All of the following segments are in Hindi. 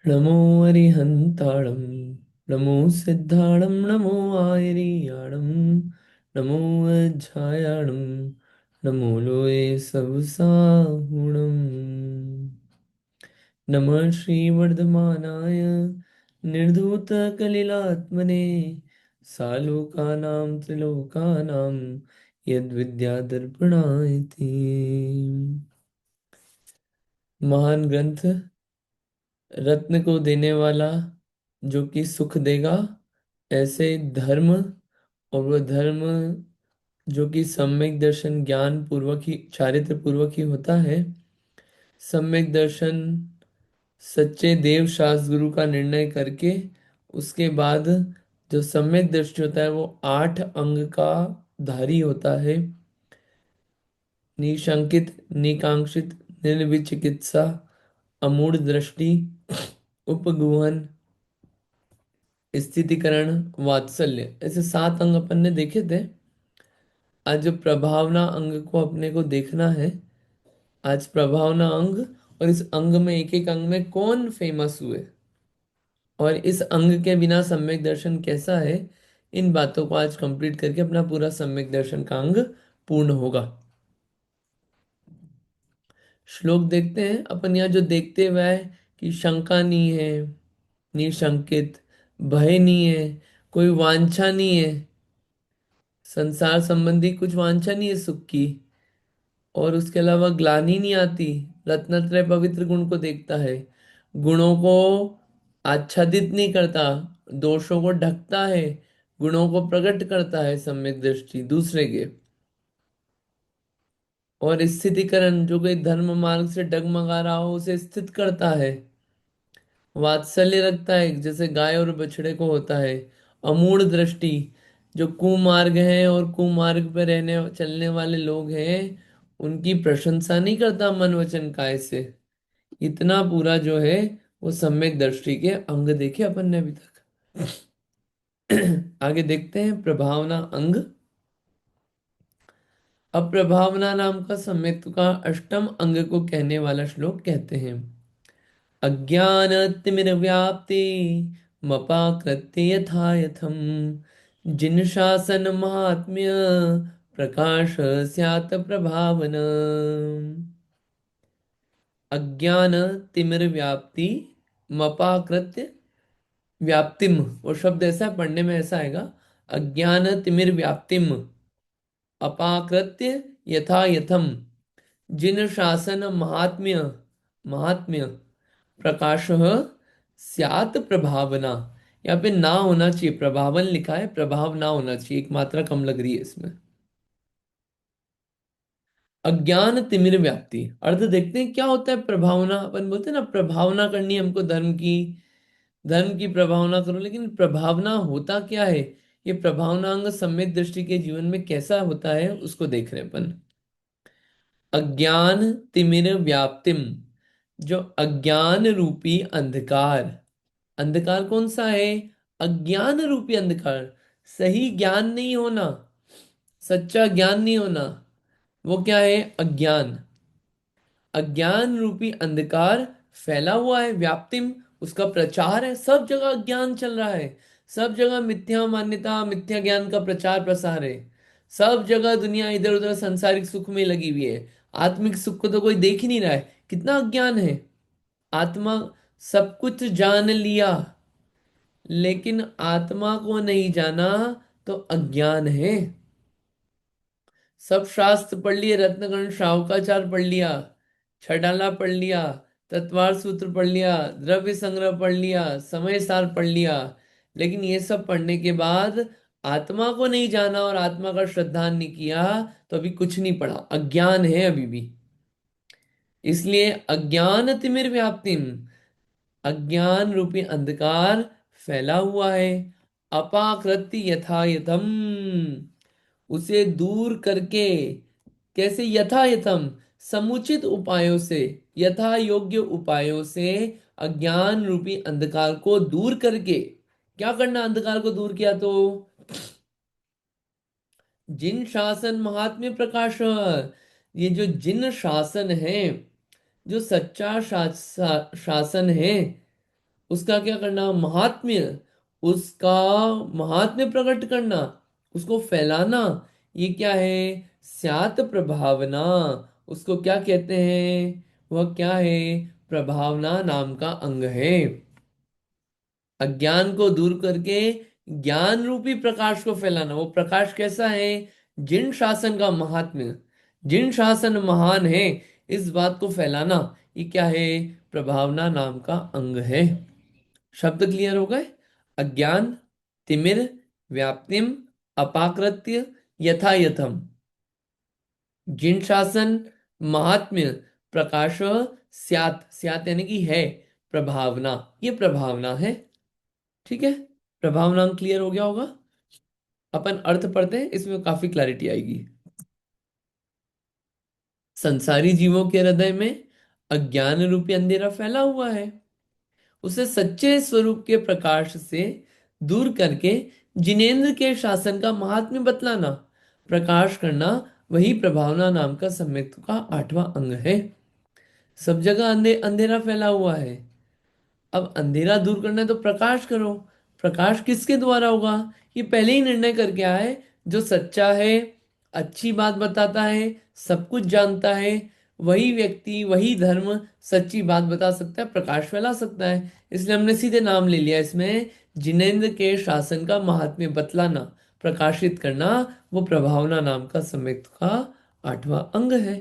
नमो अरिहन्ताणं नमो सिद्धाणं नमो आयरियाणं नमो अज्झायाणं नमो लोये सबसाहुणम् नमः श्रीवर्धमानाय निर्धूतकलिलात्मने सालोकानां त्रिलोकानां यद्विद्यादर्पणाय ते महान ग्रंथ रत्न को देने वाला जो कि सुख देगा, ऐसे धर्म, और वह धर्म जो कि सम्यक दर्शन ज्ञान पूर्वक ही, चारित्र पूर्वक ही होता है। सम्यक दर्शन सच्चे देव शास्त्र गुरु का निर्णय करके उसके बाद जो सम्यक दृष्टि होता है वो 8 अंग का धारी होता है। निशंकित, निकांक्षित, निर्विचिकित्सा, अमूढ़ दृष्टि, उपगुहन, स्थितिकरण, वात्सल्य, ऐसे 7 अंग अपन ने देखे थे। आज जो प्रभावना अंग को अपने को देखना है, आज प्रभावना अंग, और इस अंग में एक एक अंग में कौन फेमस हुए और इस अंग के बिना सम्यक दर्शन कैसा है, इन बातों को आज कंप्लीट करके अपना पूरा सम्यक दर्शन का अंग पूर्ण होगा। श्लोक देखते हैं अपन। यहाँ जो देखते हुए है कि शंका नहीं है, निशंकित, भय नहीं है, कोई वांछा नहीं है, संसार संबंधी कुछ वांछा नहीं है सुख की, और उसके अलावा ग्लानि नहीं आती। रत्नत्रय पवित्र गुण को देखता है, गुणों को आच्छादित नहीं करता, दोषों को ढकता है, गुणों को प्रकट करता है सम्यक दृष्टि दूसरे के। और स्थितिकरण, जो कोई धर्म मार्ग से डगमगा रहा हो उसे स्थित करता है। वात्सल्य रखता है जैसे गाय और बछड़े को होता है। अमूढ़ दृष्टि, जो कुमार्ग हैं और कुमार्ग पे रहने चलने वाले लोग हैं उनकी प्रशंसा नहीं करता मन वचन काय से। इतना पूरा जो है वो सम्यक दृष्टि के अंग देखे अपन ने अभी तक। आगे देखते हैं प्रभावना अंग। अब प्रभावना नाम का सम्यक का अष्टम अंग को कहने वाला श्लोक कहते हैं। अज्ञानतिमिरव्याप्ति मपाकृत्य यथा यथम जिन शासन महात्म्य प्रकाश स्यात् प्रभावन। अज्ञान तिमिर व्याप्ति मपाकृत्य व्याप्तिम, वो शब्द ऐसा पढ़ने में ऐसा आएगा, अज्ञान तिमिर व्याप्तिम अपाकृत्य यथा यथम जिन शासन महात्म्य, महात्म्य प्रकाश स्यात् प्रभावना। यहाँ पे ना होना चाहिए, प्रभावन लिखा है, प्रभाव ना होना चाहिए, एक मात्रा कम लग रही है इसमें। अज्ञान तिमिर व्याप्ति अर्थ देखते हैं क्या होता है प्रभावना। अपन बोलते हैं ना प्रभावना करनी है हमको धर्म की, धर्म की प्रभावना करो, लेकिन प्रभावना होता क्या है, ये प्रभावनांग सम्यक दृष्टि के जीवन में कैसा होता है उसको देख रहे हैं अपन। अज्ञान तिमिर व्याप्तिम, जो अज्ञान रूपी अंधकार, अंधकार कौन सा है, अज्ञान रूपी अंधकार, सही ज्ञान नहीं होना, सच्चा ज्ञान नहीं होना, वो क्या है, अज्ञान। अज्ञान रूपी अंधकार फैला हुआ है, व्याप्तिम उसका प्रचार है, सब जगह अज्ञान चल रहा है, सब जगह मिथ्या मान्यता, मिथ्या ज्ञान का प्रचार प्रसार है, सब जगह दुनिया इधर उधर सांसारिक सुख में लगी हुई है, आत्मिक सुख को तो कोई देख ही नहीं रहा है, कितना अज्ञान है। आत्मा सब कुछ जान लिया, लेकिन आत्मा को नहीं जाना तो अज्ञान है। सब शास्त्र पढ़ लिए, रत्नगण शाहुकाचार पढ़ लिया, छटाला पढ़ लिया, तत्वार सूत्र पढ़ लिया, द्रव्य संग्रह पढ़ लिया, समय सार पढ़ लिया, लेकिन ये सब पढ़ने के बाद आत्मा को नहीं जाना और आत्मा का श्रद्धान नहीं किया तो अभी कुछ नहीं पढ़ा, अज्ञान है अभी भी। इसलिए अज्ञान तिमिर व्याप्तिम, अज्ञान रूपी अंधकार फैला हुआ है। अपाकृत्य यथा यथम, उसे दूर करके, कैसे, यथा यथम समुचित उपायों से, यथा योग्य उपायों से अज्ञान रूपी अंधकार को दूर करके। क्या करना अंधकार को दूर किया तो, जिन शासन महात्म्य प्रकाश, ये जो जिन शासन है, जो सच्चा शासन है, उसका क्या करना, महात्म्य, उसका महात्म्य प्रकट करना, उसको फैलाना, ये क्या है, स्यात प्रभावना। उसको क्या कहते हैं, वह क्या है, प्रभावना नाम का अंग है। अज्ञान को दूर करके ज्ञान रूपी प्रकाश को फैलाना। वो प्रकाश कैसा है, जिन शासन का महात्म्य, जिन शासन महान है, इस बात को फैलाना, ये क्या है, प्रभावना नाम का अंग है। शब्द क्लियर हो गए। अज्ञान, तिमिर, व्याप्तिम, अपाकृत्य, यथा यथम, जिन शासन, महात्म्य, प्रकाश, स्यात, स्यात यानी कि है, प्रभावना, ये प्रभावना है। ठीक है, प्रभावना क्लियर हो गया होगा। अपन अर्थ पढ़ते हैं, इसमें काफी क्लैरिटी आएगी। संसारी जीवों के हृदय में अज्ञान रूपी अंधेरा फैला हुआ है, उसे सच्चे स्वरूप के प्रकाश से दूर करके जिनेंद्र के शासन का महात्म्य बतलाना, प्रकाश करना, वही प्रभावना नाम का सम्यक्त्व का 8वां अंग है। सब जगह अंधेरा फैला हुआ है। अब अंधेरा दूर करना है तो प्रकाश करो। प्रकाश किसके द्वारा होगा, ये पहले ही निर्णय करके आए, जो सच्चा है, अच्छी बात बताता है, सब कुछ जानता है, वही व्यक्ति, वही धर्म सच्ची बात बता सकता है, प्रकाश फैला सकता है। इसलिए हमने सीधे नाम ले लिया इसमें, जिनेंद्र के शासन का महात्म्य बतलाना, प्रकाशित करना, वो प्रभावना नाम का सम्यक्त का 8वां अंग है।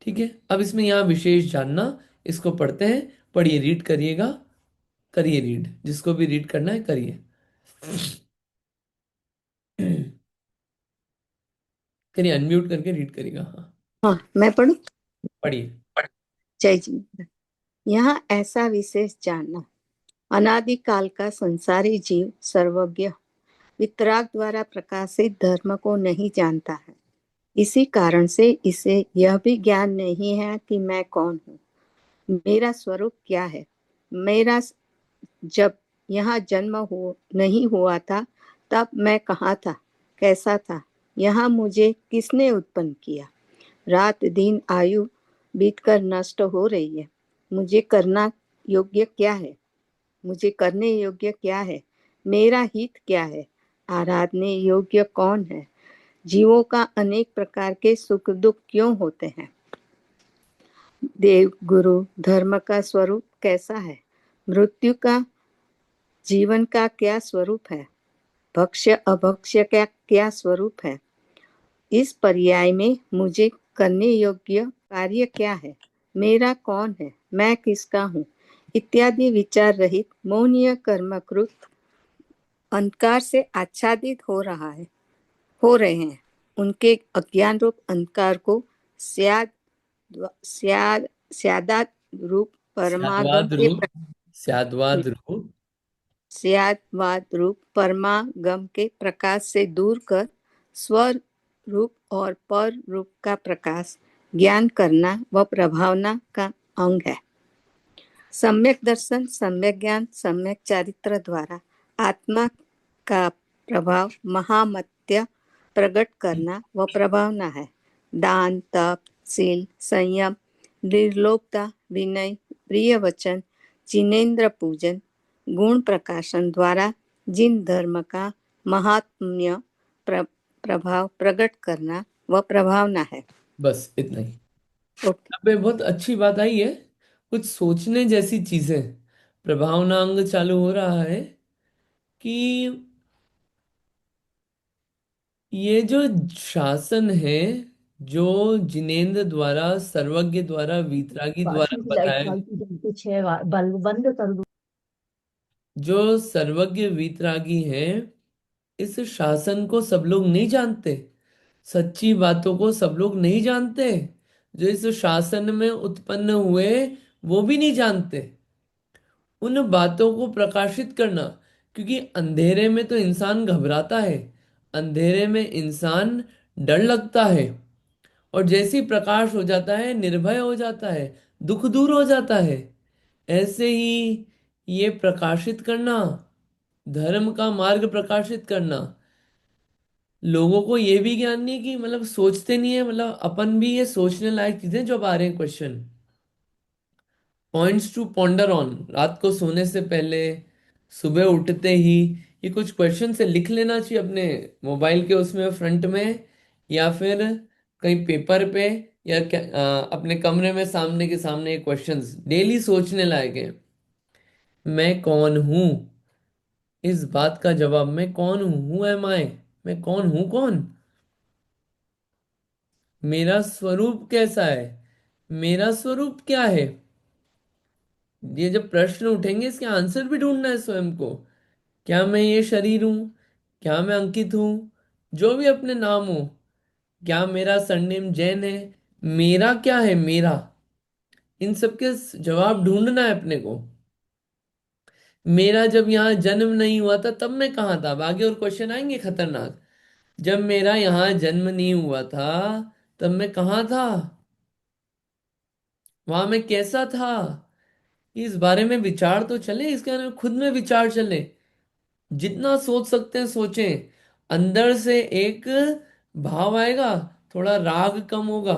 ठीक है, अब इसमें यहाँ विशेष जानना, इसको पढ़ते हैं, पढ़िए, रीड करिएगा, करिए रीड, जिसको भी रीड करना है करिए। करिए, अनम्यूट करके रीड करिएगा, हाँ। हाँ, मैं पढ़ू। पढ़िए। जय जी। यहाँ ऐसा विशेष जानना, अनादिकाल का संसारी जीव सर्वज्ञ वितराग द्वारा प्रकाशित धर्म को नहीं जानता है। इसी कारण से इसे यह भी ज्ञान नहीं है कि मैं कौन हूँ, मेरा स्वरूप क्या है। मेरा जब यहाँ जन्म हो नहीं हुआ था, तब मैं कहाँ था, कैसा था, यहाँ मुझे किसने उत्पन्न किया। रात दिन आयु बीतकर नष्ट हो रही है। मुझे करना योग्य क्या है, मुझे करने योग्य क्या है, मेरा हित क्या है, आराधने योग्य कौन है। जीवों का अनेक प्रकार के सुख दुख क्यों होते हैं। देव गुरु धर्म का स्वरूप कैसा है, मृत्यु का जीवन का क्या स्वरूप है, भक्ष्य अभक्ष्य का क्या स्वरूप है। इस पर्याय में मुझे करने योग्य कार्य क्या है, मेरा कौन है, मैं किसका हूँ, इत्यादि विचार रहित मौनीय कर्मकृत अंधकार से आच्छादित हो रहे हैं। उनके अज्ञान रूप अंधकार को स्याद स्याद स्यादात रूप परमागम स्याद्वाद के रूप, स्याद्वाद रूप, स्यादवाद रूप परमागम के प्रकाश से दूर कर स्वर रूप और पर रूप का प्रकाश ज्ञान करना व प्रभावना का अंग है। सम्यक दर्शन, सम्यक ज्ञान, सम्यक चारित्र द्वारा आत्मा का प्रभाव महामत्य प्रकट करना व प्रभावना है। दान, तप, शील, संयम, निर्लोभता, विनय, प्रिय वचन, जिनेन्द्र पूजन, गुण प्रकाशन द्वारा जिन धर्म का महात्म्य प्रभाव प्रकट करना व प्रभावना है। बस इतना ही। ओके। अब ये बहुत अच्छी बात आई है, कुछ सोचने जैसी चीजें। प्रभावनांग चालू हो रहा है कि ये जो शासन है, जो जिनेंद्र द्वारा, सर्वज्ञ द्वारा, वीतरागी द्वारा वाशरूम की लाइट बताया, फालतू जलती 6 बल्ब बंद कर दो। जो सर्वज्ञ वीतरागी है, इस शासन को सब लोग नहीं जानते, सच्ची बातों को सब लोग नहीं जानते, जो इस शासन में उत्पन्न हुए वो भी नहीं जानते। उन बातों को प्रकाशित करना, क्योंकि अंधेरे में तो इंसान घबराता है, अंधेरे में इंसान डर लगता है, और जैसे ही प्रकाश हो जाता है निर्भय हो जाता है, दुख दूर हो जाता है। ऐसे ही ये प्रकाशित करना, धर्म का मार्ग प्रकाशित करना, लोगों को ये भी ज्ञान नहीं कि मतलब सोचते नहीं है, मतलब अपन भी ये सोचने लायक चीजें जो अब आ रहे हैं question, points to ponder on, रात को सोने से पहले, सुबह उठते ही, ये कुछ क्वेश्चन से लिख लेना चाहिए अपने मोबाइल के उसमें फ्रंट में, या फिर कहीं पेपर पे, या अपने कमरे में सामने के सामने ये क्वेश्चंस डेली सोचने लायक है। मैं कौन हूँ, इस बात का जवाब, मैं कौन हूँ, हु एम आई, मैं कौन हूँ, कौन, मेरा स्वरूप कैसा है, मेरा स्वरूप क्या है। ये जब प्रश्न उठेंगे इसके आंसर भी ढूंढना है स्वयं को। क्या मैं ये शरीर हूं, क्या मैं अंकित हूं, जो भी अपने नाम हो, क्या मेरा सरनेम जैन है, मेरा क्या है, मेरा, इन सब के जवाब ढूंढना है अपने को। मेरा जब यहाँ जन्म नहीं हुआ था तब मैं कहाँ था, अब आगे और क्वेश्चन आएंगे खतरनाक। जब मेरा यहाँ जन्म नहीं हुआ था तब मैं कहाँ था, वहां मैं कैसा था, इस बारे में विचार तो चले, इसके बारे में खुद में विचार चले। जितना सोच सकते हैं सोचें। अंदर से एक भाव आएगा, थोड़ा राग कम होगा,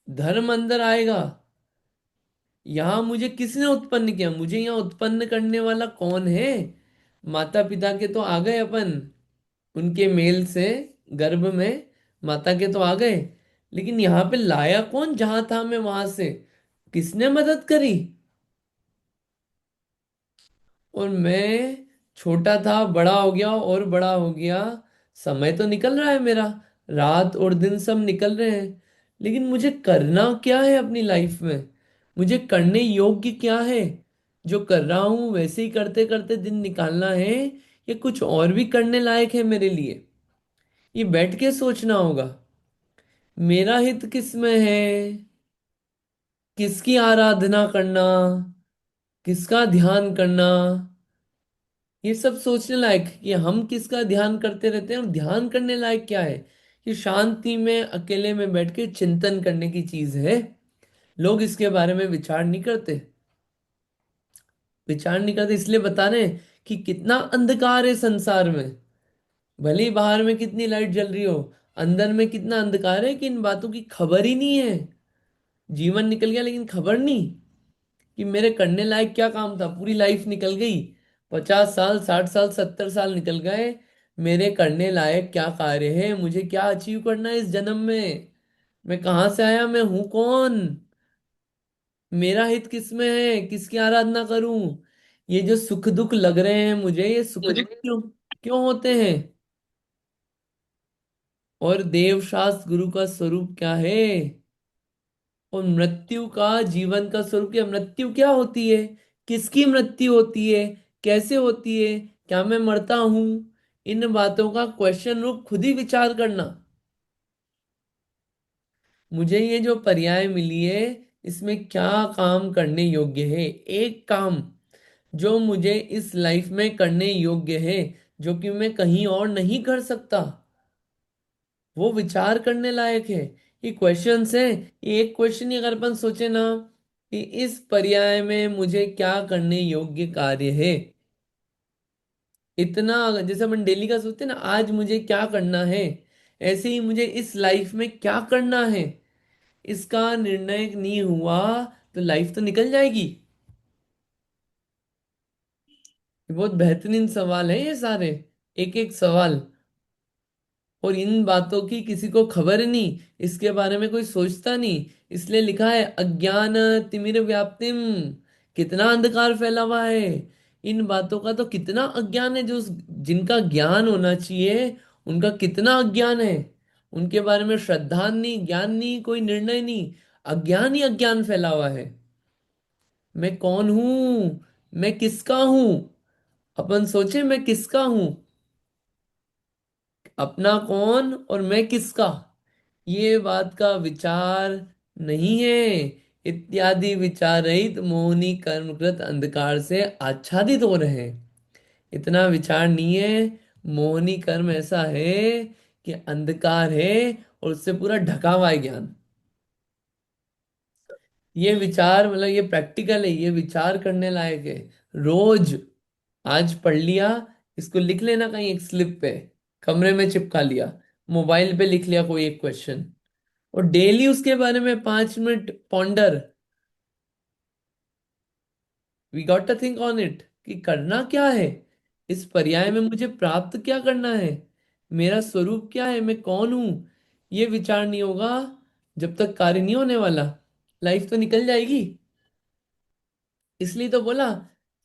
धर्म अंदर आएगा। यहां मुझे किसने उत्पन्न किया, मुझे यहाँ उत्पन्न करने वाला कौन है। माता पिता के तो आ गए अपन, उनके मेल से गर्भ में माता के तो आ गए, लेकिन यहाँ पे लाया कौन, जहां था मैं वहां से किसने मदद करी। और मैं छोटा था, बड़ा हो गया और बड़ा हो गया, समय तो निकल रहा है मेरा, रात और दिन सब निकल रहे हैं, लेकिन मुझे करना क्या है अपनी लाइफ में, मुझे करने योग्य क्या है। जो कर रहा हूं वैसे ही करते करते दिन निकालना है, या कुछ और भी करने लायक है मेरे लिए, ये बैठ के सोचना होगा। मेरा हित किस में है, किसकी आराधना करना, किसका ध्यान करना, ये सब सोचने लायक कि हम किसका ध्यान करते रहते हैं, और ध्यान करने लायक क्या है। ये शांति में अकेले में बैठ के चिंतन करने की चीज है। लोग इसके बारे में विचार नहीं करते, विचार नहीं करते इसलिए बता रहे हैं कि कितना अंधकार है संसार में। भले ही बाहर में कितनी लाइट जल रही हो, अंदर में कितना अंधकार है कि इन बातों की खबर ही नहीं है। जीवन निकल गया लेकिन खबर नहीं कि मेरे करने लायक क्या काम था। पूरी लाइफ निकल गई, 50 साल, 60 साल, 70 साल निकल गए, मेरे करने लायक क्या कार्य है, मुझे क्या अचीव करना है इस जन्म में, मैं कहाँ से आया, मैं हूं कौन, मेरा हित किस में है, किसकी आराधना करूं। ये जो सुख दुख लग रहे हैं मुझे, ये सुख दुख क्यों क्यों होते हैं। और देव शास्त्र गुरु का स्वरूप क्या है, और मृत्यु का जीवन का स्वरूप क्या, मृत्यु क्या होती है, किसकी मृत्यु होती है, कैसे होती है, क्या मैं मरता हूं। इन बातों का क्वेश्चन रूप खुद ही विचार करना। मुझे ये जो पर्याय मिली है इसमें क्या काम करने योग्य है, एक काम जो मुझे इस लाइफ में करने योग्य है, जो कि मैं कहीं और नहीं कर सकता, वो विचार करने लायक है। ये क्वेश्चंस है, ये एक क्वेश्चन ही अगर अपन सोचे ना कि इस पर्याय में मुझे क्या करने योग्य कार्य है, इतना जैसे अपन डेली का सोचते हैं ना, आज मुझे क्या करना है, ऐसे ही मुझे इस लाइफ में क्या करना है, इसका निर्णय नहीं हुआ तो लाइफ तो निकल जाएगी। ये बहुत बेहतरीन सवाल है ये सारे, एक एक सवाल। और इन बातों की किसी को खबर नहीं, इसके बारे में कोई सोचता नहीं, इसलिए लिखा है अज्ञान तिमिर व्याप्तिम, कितना अंधकार फैला हुआ है। इन बातों का तो कितना अज्ञान है, जो जिनका ज्ञान होना चाहिए उनका कितना अज्ञान है। उनके बारे में श्रद्धा नहीं, ज्ञान नहीं, कोई निर्णय नहीं, अज्ञान ही अज्ञान फैला हुआ है। मैं कौन हूं, मैं किसका हूं, अपन सोचे मैं किसका हूं, अपना कौन और मैं किसका, ये बात का विचार नहीं है। इत्यादि विचार रहित मोहिनी कर्मकृत अंधकार से आच्छादित हो रहे हैं, इतना विचार नहीं है। मोहिनी कर्म ऐसा है कि अंधकार है और उससे पूरा ढका हुआ है ज्ञान। ये विचार मतलब ये प्रैक्टिकल है, ये विचार करने लायक है। रोज आज पढ़ लिया, इसको लिख लेना कहीं एक स्लिप पे, कमरे में चिपका लिया, मोबाइल पे लिख लिया कोई एक क्वेश्चन, और डेली उसके बारे में 5 minute ponder. We got to think on it कि करना क्या है, इस पर्याय में मुझे प्राप्त क्या करना है, मेरा स्वरूप क्या है, मैं कौन हूं। ये विचार नहीं होगा जब तक कार्य नहीं होने वाला, लाइफ तो निकल जाएगी। इसलिए तो बोला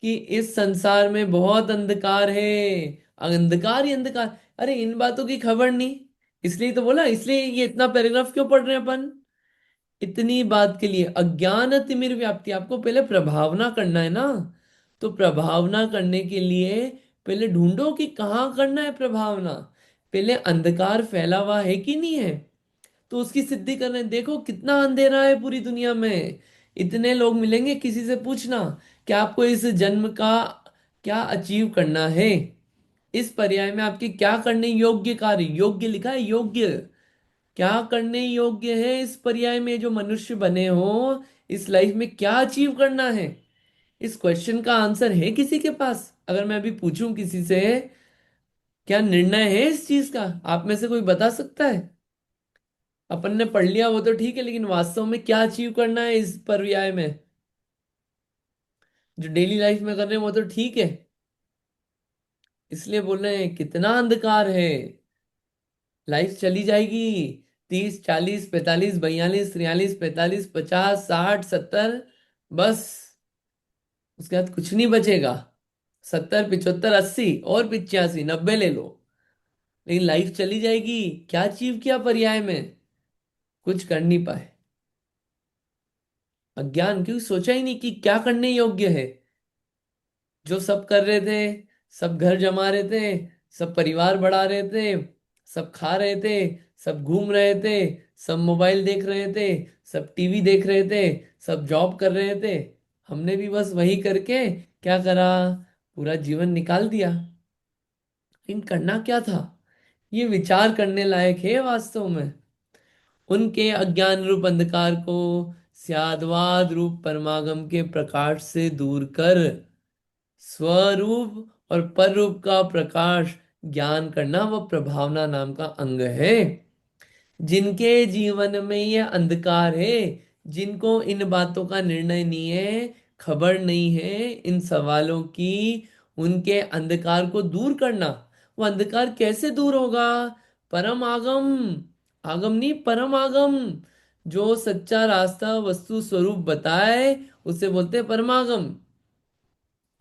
कि इस संसार में बहुत अंधकार है, अंधकार ही अंधकार। अरे इन बातों की खबर नहीं, इसलिए तो बोला, इसलिए ये इतना पैराग्राफ क्यों पढ़ रहे हैं अपन, इतनी बात के लिए। अज्ञान तिमिर व्याप्ति, आपको पहले प्रभावना करना है ना, तो प्रभावना करने के लिए पहले ढूंढो कि कहाँ करना है प्रभावना। पहले अंधकार फैला हुआ है कि नहीं है, तो उसकी सिद्धि करने देखो कितना अंधेरा है पूरी दुनिया में। इतने लोग मिलेंगे, किसी से पूछना कि आपको इस जन्म का क्या अचीव करना है, इस पर्याय में आपके क्या करने योग्य कार्य, योग्य लिखा है योग्य, क्या करने योग्य है इस पर्याय में जो मनुष्य बने हो, इस लाइफ में क्या अचीव करना है। इस क्वेश्चन का आंसर है किसी के पास? अगर मैं अभी पूछूं किसी से क्या निर्णय है इस चीज का, आप में से कोई बता सकता है? अपन ने पढ़ लिया वो तो ठीक है, लेकिन वास्तव में क्या अचीव करना है इस पर्याय में, जो डेली लाइफ में कर रहे हैं वो तो ठीक है। इसलिए बोल रहे हैं कितना अंधकार है, लाइफ चली जाएगी। 30 40 45 42 43 44 50 60 70, बस उसके बाद कुछ नहीं बचेगा। 70 75 80 और 85 90 ले लो, लेकिन लाइफ चली जाएगी। क्या अचीव किया पर्याय में? कुछ कर नहीं पाए। अज्ञान, क्योंकि सोचा ही नहीं कि क्या करने योग्य है। जो सब कर रहे थे, सब घर जमा रहे थे, सब परिवार बढ़ा रहे थे, सब खा रहे थे, सब घूम रहे थे, सब मोबाइल देख रहे थे, सब टीवी देख रहे थे, सब जॉब कर रहे थे। हमने भी बस वही करके क्या करा, पूरा जीवन निकाल दिया। लेकिन करना क्या था, ये विचार करने लायक है वास्तव में। उनके अज्ञान रूप अंधकार को स्याद्वाद रूप परमागम के प्रकाश से दूर कर स्वरूप और पर रूप का प्रकाश ज्ञान करना, वह प्रभावना नाम का अंग है। जिनके जीवन में ये अंधकार है, जिनको इन बातों का निर्णय नहीं है, खबर नहीं है इन सवालों की, उनके अंधकार को दूर करना। वो अंधकार कैसे दूर होगा? परम आगम, आगम नहीं परम आगम, जो सच्चा रास्ता वस्तु स्वरूप बताए उसे बोलते हैं परमागम।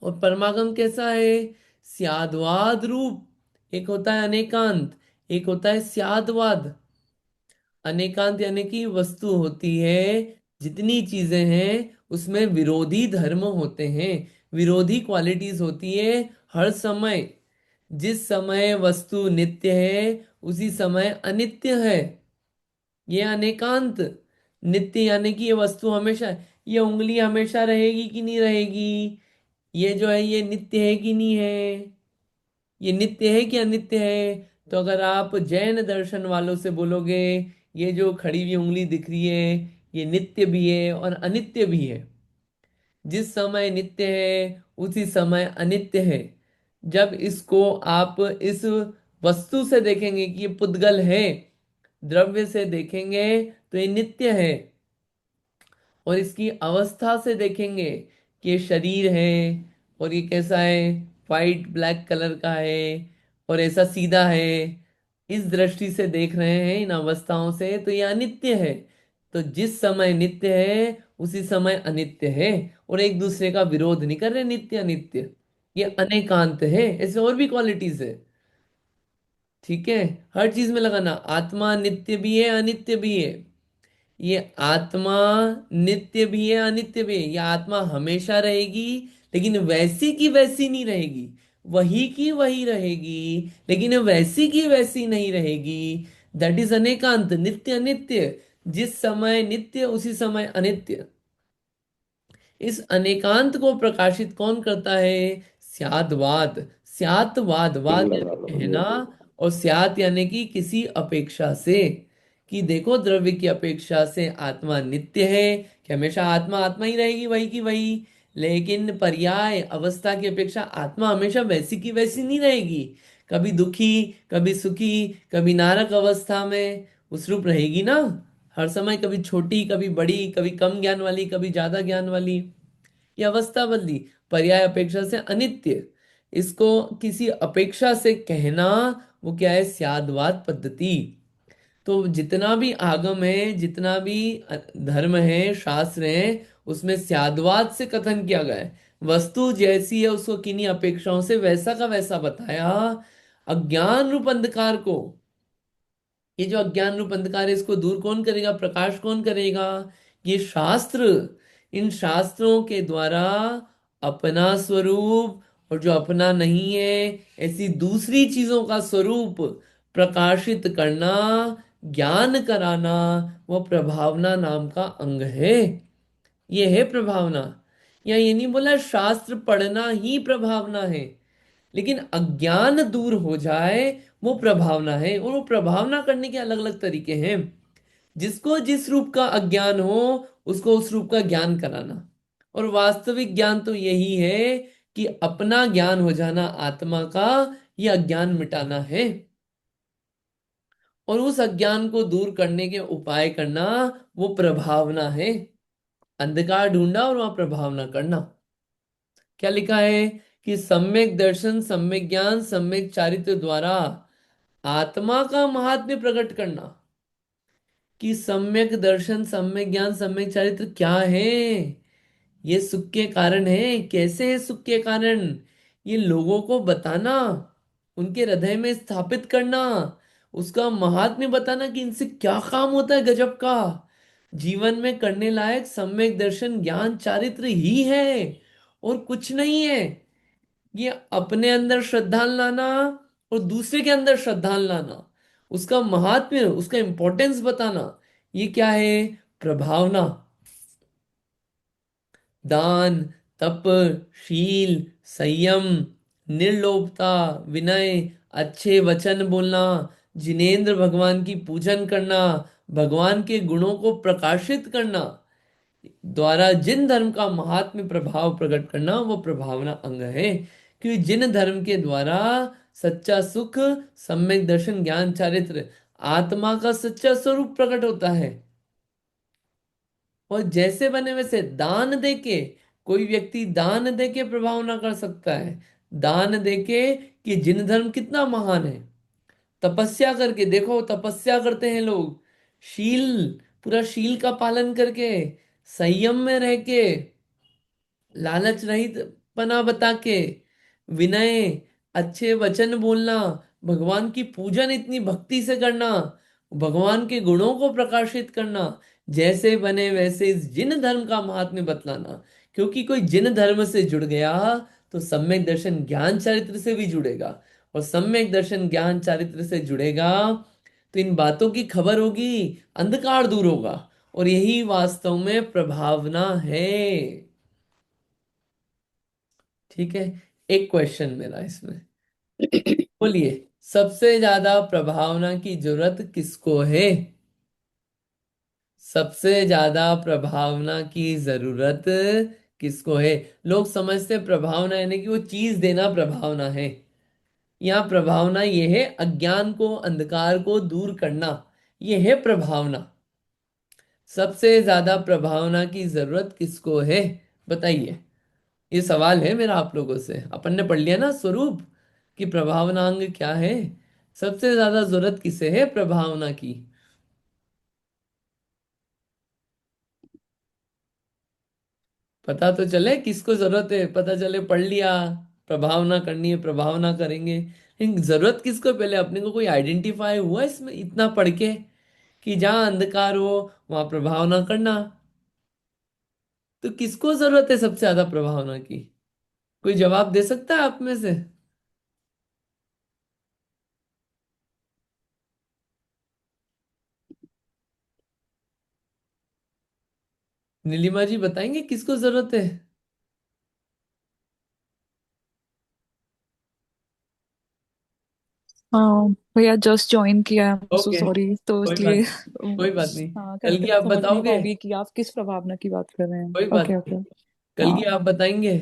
और परमागम कैसा है? स्याद्वाद रूप, एक होता है अनेकांत, एक होता है स्याद्वाद। अनेकांत यानी कि वस्तु होती है, जितनी चीजें हैं उसमें विरोधी धर्म होते हैं, विरोधी क्वालिटीज होती है हर समय। जिस समय वस्तु नित्य है उसी समय अनित्य है, ये अनेकांत। नित्य यानी कि ये वस्तु हमेशा, ये उंगली हमेशा रहेगी कि नहीं रहेगी, ये जो है ये नित्य है कि नहीं है, ये नित्य है कि अनित्य है। तो अगर आप जैन दर्शन वालों से बोलोगे ये जो खड़ी हुई उंगली दिख रही है ये नित्य भी है और अनित्य भी है, जिस समय नित्य है उसी समय अनित्य है। जब इसको आप इस वस्तु से देखेंगे कि ये पुद्गल है, द्रव्य से देखेंगे तो ये नित्य है, और इसकी अवस्था से देखेंगे कि ये शरीर है और ये कैसा है, वाइट ब्लैक कलर का है और ऐसा सीधा है, इस दृष्टि से देख रहे हैं इन अवस्थाओं से, तो ये अनित्य है। तो जिस समय नित्य है उसी समय अनित्य है, और एक दूसरे का विरोध नहीं कर रहे नित्य अनित्य, ये अनेकांत है। ऐसे और भी क्वालिटीज है, ठीक है। हर चीज में लगाना, आत्मा नित्य भी है अनित्य भी है। ये आत्मा नित्य भी है अनित्य भी है, ये आत्मा हमेशा रहेगी लेकिन वैसी की वैसी नहीं रहेगी, वही की वही रहेगी लेकिन वैसी की वैसी नहीं रहेगी। दैट इज अनेकांत, नित्य अनित्य। जिस समय नित्य उसी समय अनित्य। इस अनेकांत को प्रकाशित कौन करता है? स्यादवाद, स्यातवाद, वाद यानी है ना, और स्यात यानी कि किसी अपेक्षा से, कि देखो द्रव्य की अपेक्षा से आत्मा नित्य है कि हमेशा आत्मा आत्मा ही रहेगी वही की वही, लेकिन पर्याय अवस्था की अपेक्षा आत्मा हमेशा वैसी की वैसी नहीं रहेगी। कभी दुखी, कभी सुखी, कभी नारक अवस्था में उस रूप रहेगी ना, हर समय कभी छोटी कभी बड़ी, कभी कम ज्ञान वाली कभी ज्यादा ज्ञान वाली। ये अवस्था बदली। पर्याय अपेक्षा से अनित्य, इसको किसी अपेक्षा से कहना, वो क्या है, स्याद्वाद पद्धति। तो जितना भी आगम है, जितना भी धर्म है, शास्त्र है, उसमें स्याद्वाद से कथन किया गया है। वस्तु जैसी है उसको किन्हीं अपेक्षाओं से वैसा का वैसा बताया। अज्ञान रूप अंधकार को, ये जो अज्ञान रूप अंधकार है, इसको दूर कौन करेगा, प्रकाश कौन करेगा? ये शास्त्र। इन शास्त्रों के द्वारा अपना स्वरूप, और जो अपना नहीं है ऐसी दूसरी चीजों का स्वरूप प्रकाशित करना, ज्ञान कराना, वह प्रभावना नाम का अंग है। ये है प्रभावना। या ये नहीं बोला शास्त्र पढ़ना ही प्रभावना है, लेकिन अज्ञान दूर हो जाए वो प्रभावना है। और वो प्रभावना करने के अलग अलग तरीके हैं। जिसको जिस रूप का अज्ञान हो उसको उस रूप का ज्ञान कराना। और वास्तविक ज्ञान तो यही है कि अपना ज्ञान हो जाना आत्मा का, ये अज्ञान मिटाना है। और उस अज्ञान को दूर करने के उपाय करना, वो प्रभावना है। अंधकार ढूंढा और वहां प्रभावना करना। क्या लिखा है कि सम्यक दर्शन, सम्यक ज्ञान, सम्यक चारित्र द्वारा आत्मा का महात्म्य प्रकट करना। कि सम्यक दर्शन, सम्यक ज्ञान, सम्यक चारित्र क्या है? ये सुख के कारण है। कैसे है सुख के कारण? ये लोगों को बताना, उनके हृदय में स्थापित करना, उसका महात्म्य बताना कि इनसे क्या काम होता है गजब का। जीवन में करने लायक सम्यक दर्शन, ज्ञान, चारित्र ही है, और कुछ नहीं है। ये अपने अंदर श्रद्धा लाना और दूसरे के अंदर श्रद्धा लाना, उसका महात्म्य, उसका इंपॉर्टेंस बताना, ये क्या है? प्रभावना। दान, तप, शील, संयम, निर्लोभता, विनय, अच्छे वचन बोलना, जिनेंद्र भगवान की पूजन करना, भगवान के गुणों को प्रकाशित करना, द्वारा जिन धर्म का महात्म्य प्रभाव प्रकट करना, वो प्रभावना अंग है। क्योंकि जिन धर्म के द्वारा सच्चा सुख, सम्यक दर्शन, ज्ञान, चारित्र, आत्मा का सच्चा स्वरूप प्रकट होता है। और जैसे बने वैसे दान देके, कोई व्यक्ति दान देके प्रभावना कर सकता है। दान देके कि जिन धर्म कितना महान है। तपस्या करके देखो, तपस्या करते हैं लोग, शील, पूरा शील का पालन करके, संयम में रह के, लालच रहित पना बता के, विनय, अच्छे वचन बोलना, भगवान की पूजन इतनी भक्ति से करना, भगवान के गुणों को प्रकाशित करना, जैसे बने वैसे इस जिन धर्म का महात्म्य बतलाना। क्योंकि कोई जिन धर्म से जुड़ गया तो सम्यक दर्शन ज्ञान चरित्र से भी जुड़ेगा। और सम्यक दर्शन ज्ञान चरित्र से जुड़ेगा तो इन बातों की खबर होगी, अंधकार दूर होगा। और यही वास्तव में प्रभावना है। ठीक है। एक क्वेश्चन मेरा इसमें, बोलिए, सबसे ज्यादा प्रभावना की जरूरत किसको है? सबसे ज्यादा प्रभावना की जरूरत किसको है? लोग समझते हैं प्रभावना यानी कि वो चीज देना प्रभावना है। यहाँ प्रभावना ये है अज्ञान को, अंधकार को दूर करना, ये है प्रभावना। सबसे ज्यादा प्रभावना की जरूरत किसको है? बताइए। ये सवाल है मेरा आप लोगों से। अपन ने पढ़ लिया ना स्वरूप कि प्रभावनांग क्या है। सबसे ज्यादा जरूरत किसे है प्रभावना की? पता तो चले किसको जरूरत है। पता चले पढ़ लिया, प्रभावना करनी है, प्रभावना करेंगे, लेकिन जरूरत किसको है? पहले अपने को कोई आइडेंटिफाई हुआ इसमें इतना पढ़ के कि जहां अंधकार हो वहां प्रभावना करना? तो किसको जरूरत है सबसे ज्यादा प्रभावना की? कोई जवाब दे सकता है आप में से? नीलिमा जी बताएंगे किसको जरूरत है? हाँ भैया, जस्ट ज्वाइन किया है, I am so okay, sorry, तो कोई इसलिए बात, कोई बात नहीं। हाँ कहीं कल की कहीं आप समझ नहीं बताओगे? पाऊंगी कि आप किस प्रभावना की बात कर रहे कोई हैं। बात ओके नहीं। ओके। कल की हाँ। आप बताएंगे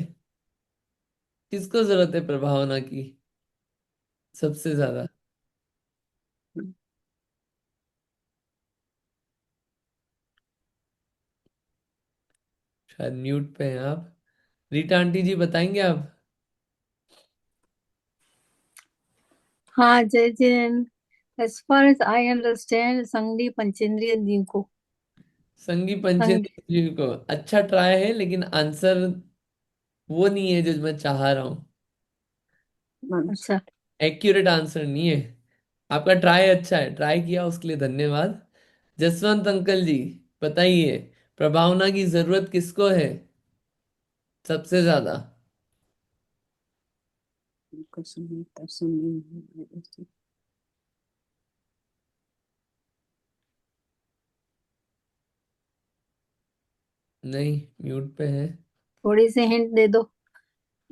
किसको जरूरत है प्रभावना की सबसे ज्यादा? शायद म्यूट पे हैं आप। रीटा आंटी जी बताएंगे आप? हाँ, जय Jain. As far as I understand, Sangli पंचेंद्रिय जीव को संगी संग पंचेंद्र जी को अच्छा ट्राई है, लेकिन आंसर वो नहीं है जो मैं चाह रहा हूँ। मनुष्य। अच्छा। एक्यूरेट आंसर नहीं है। आपका ट्राई अच्छा है, ट्राई किया उसके लिए धन्यवाद। जसवंत अंकल जी बताइए, प्रभावना की जरूरत किसको है सबसे ज्यादा? नहीं, म्यूट पे है। थोड़ी सी हिंट दे दो।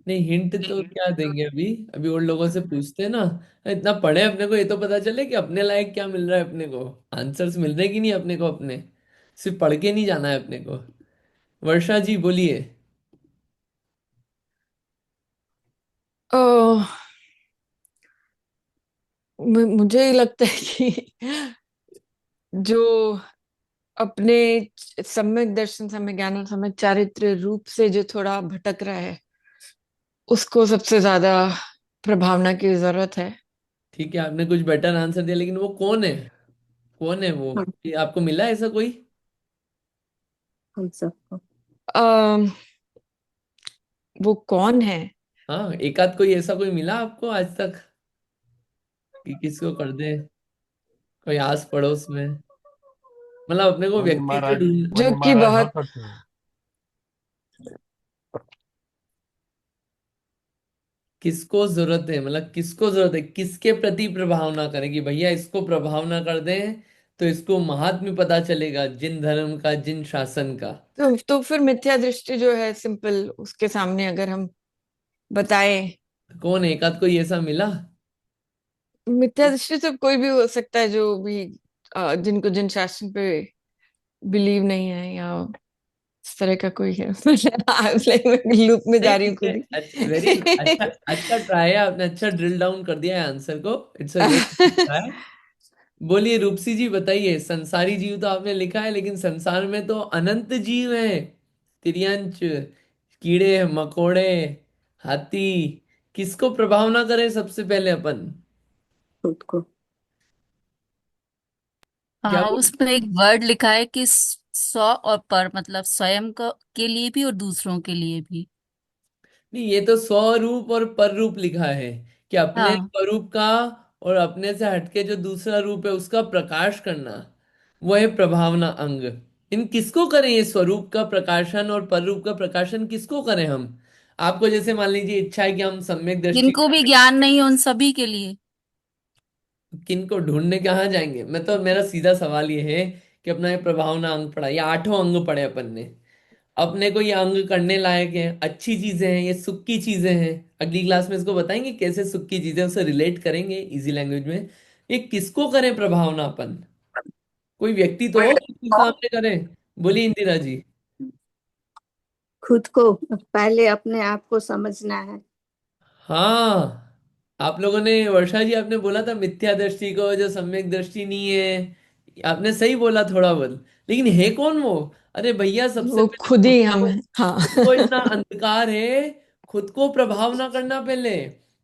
नहीं, हिंट तो क्या देंगे अभी, अभी और लोगों से पूछते हैं ना। इतना पढ़े अपने को ये तो पता चले कि अपने लायक क्या मिल रहा है अपने को। आंसर्स मिल रहे कि नहीं अपने को, अपने सिर्फ पढ़ के नहीं जाना है अपने को। वर्षा जी बोलिए। अ, मुझे लगता है कि जो अपने सम्यक दर्शन, सम्यक ज्ञान और सम्यक चारित्र रूप से जो थोड़ा भटक रहा है, उसको सबसे ज्यादा प्रभावना की जरूरत है। ठीक है, आपने कुछ बेटर आंसर दिया, लेकिन वो कौन है? कौन है वो? ये आपको मिला ऐसा कोई? हम सबको। अ, वो कौन है? हाँ, एक आध कोई ऐसा कोई मिला आपको आज तक कि किसको कर दे, कोई आस पड़ोस में? मतलब अपने को वही व्यक्ति को महाराज, ढूंढ। जो वही कि महाराज हो बहुत सकते हैं। किसको जरूरत है, मतलब किसको जरूरत है, किसके प्रति प्रभावना करें कि भैया इसको प्रभावना कर दें तो इसको महात्म्य पता चलेगा, जिन धर्म का, जिन शासन का। तो फिर मिथ्या दृष्टि जो है, सिंपल, उसके सामने अगर हम बताएं। कौन है? एक आध कोई ऐसा मिला? मिथ्या दृष्टि तो कोई भी हो सकता है, जो भी जिनको जिन शासन पे बिलीव नहीं है, या इस तरह का कोई है। मैं लूप में नहीं, जा रही हूँ ठीक है। खुद वेरी अच्छा, ही। अच्छा ट्राई है आपने, अच्छा ड्रिल डाउन कर दिया है आंसर को। It's a very try. बोलिए रूपसी जी बताइए, संसारी जीव तो आपने लिखा है, लेकिन संसार में तो अनंत जीव हैं। तिर्यंच, कीड़े मकोड़े, हाथी। किसको प्रभावना करें सबसे पहले अपन? खुद को। क्या हाँ, बोल? उसमें एक वर्ड लिखा है कि स्व और पर, मतलब स्वयं का के लिए भी और दूसरों के लिए भी। नहीं, ये तो स्वरूप और पररूप लिखा है कि अपने हाँ, स्वरूप का और अपने से हटके जो दूसरा रूप है उसका प्रकाश करना, वो है प्रभावना अंग। इन किसको करें ये स्वरूप का प्रकाशन और पररूप का प्रकाशन किसको करें हम? आपको जैसे मान लीजिए इच्छा है कि हम सम्यक दृष्टि, जिनको भी ज्ञान नहीं है उन सभी के लिए। किनको ढूंढने कहाँ जाएंगे? मैं तो, मेरा सीधा सवाल ये है कि अपना ये प्रभावना अंग पढ़ा, ये आठों अंग पढ़े अपन ने, अपने को ये अंग करने लायक है, अच्छी चीजें हैं, ये सुख की चीजें हैं। अगली क्लास में इसको बताएंगे कैसे सुख की चीजें, उसे रिलेट करेंगे इजी लैंग्वेज में। ये किसको करें प्रभावना अपन? कोई व्यक्ति तो हो किसके सामने करें? बोलिए इंदिरा जी। खुद को पहले अपने आप को समझना है। हाँ, आप लोगों ने, वर्षा जी आपने बोला था मिथ्या दृष्टि को, जो सम्यक दृष्टि नहीं है, आपने सही बोला थोड़ा बहुत, लेकिन है कौन वो? अरे भैया सबसे वो पहले खुद खुद ही हम को, हैं, हाँ। खुद को इतना अंधकार है, खुद को प्रभाव ना करना पहले,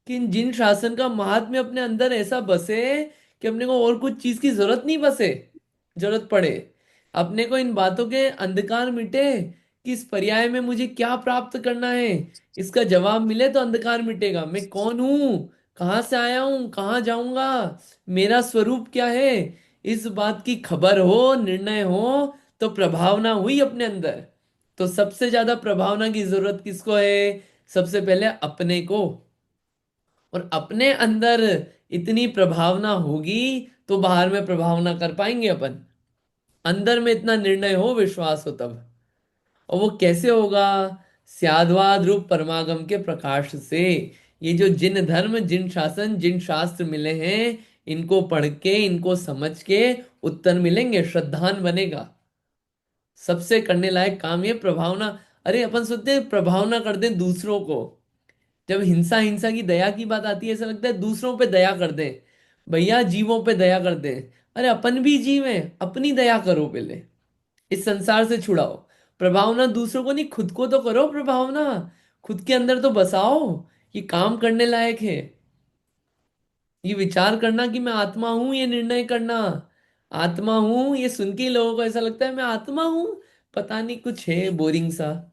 कि जिन शासन का महात्म्य अपने अंदर ऐसा बसे कि अपने को और कुछ चीज की जरूरत नहीं बसे, जरूरत पड़े। अपने को इन बातों के अंधकार मिटे कि इस पर्याय में मुझे क्या प्राप्त करना है, इसका जवाब मिले तो अंधकार मिटेगा। मैं कौन हूं, कहाँ से आया हूं, कहाँ जाऊंगा, मेरा स्वरूप क्या है, इस बात की खबर हो, निर्णय हो, तो प्रभावना हुई अपने अंदर। तो सबसे ज्यादा प्रभावना की जरूरत किसको है? सबसे पहले अपने को। और अपने अंदर इतनी प्रभावना होगी तो बाहर में प्रभावना कर पाएंगे अपन। अंदर में इतना निर्णय हो, विश्वास हो तब। और वो कैसे होगा? स्याद्वाद रूप परमागम के प्रकाश से। ये जो जिन धर्म, जिन शासन, जिन शास्त्र मिले हैं, इनको पढ़ के, इनको समझ के उत्तर मिलेंगे, श्रद्धान बनेगा। सबसे करने लायक काम ये प्रभावना। अरे अपन सोचते हैं प्रभावना कर दें दूसरों को, जब हिंसा, हिंसा की दया की बात आती है ऐसा लगता है दूसरों पे दया कर दें। भैया जीवों पे दया कर दें। अरे अपन भी जीव हैं, अपनी दया करो पहले, इस संसार से छुड़ाओ। प्रभावना दूसरों को नहीं, खुद को तो करो प्रभावना। खुद के अंदर तो बसाओ, ये काम करने लायक है। ये विचार करना कि मैं आत्मा हूं, ये निर्णय करना आत्मा हूं, ये सुन के ही लोगों को ऐसा लगता है मैं आत्मा हूं, पता नहीं कुछ है बोरिंग सा।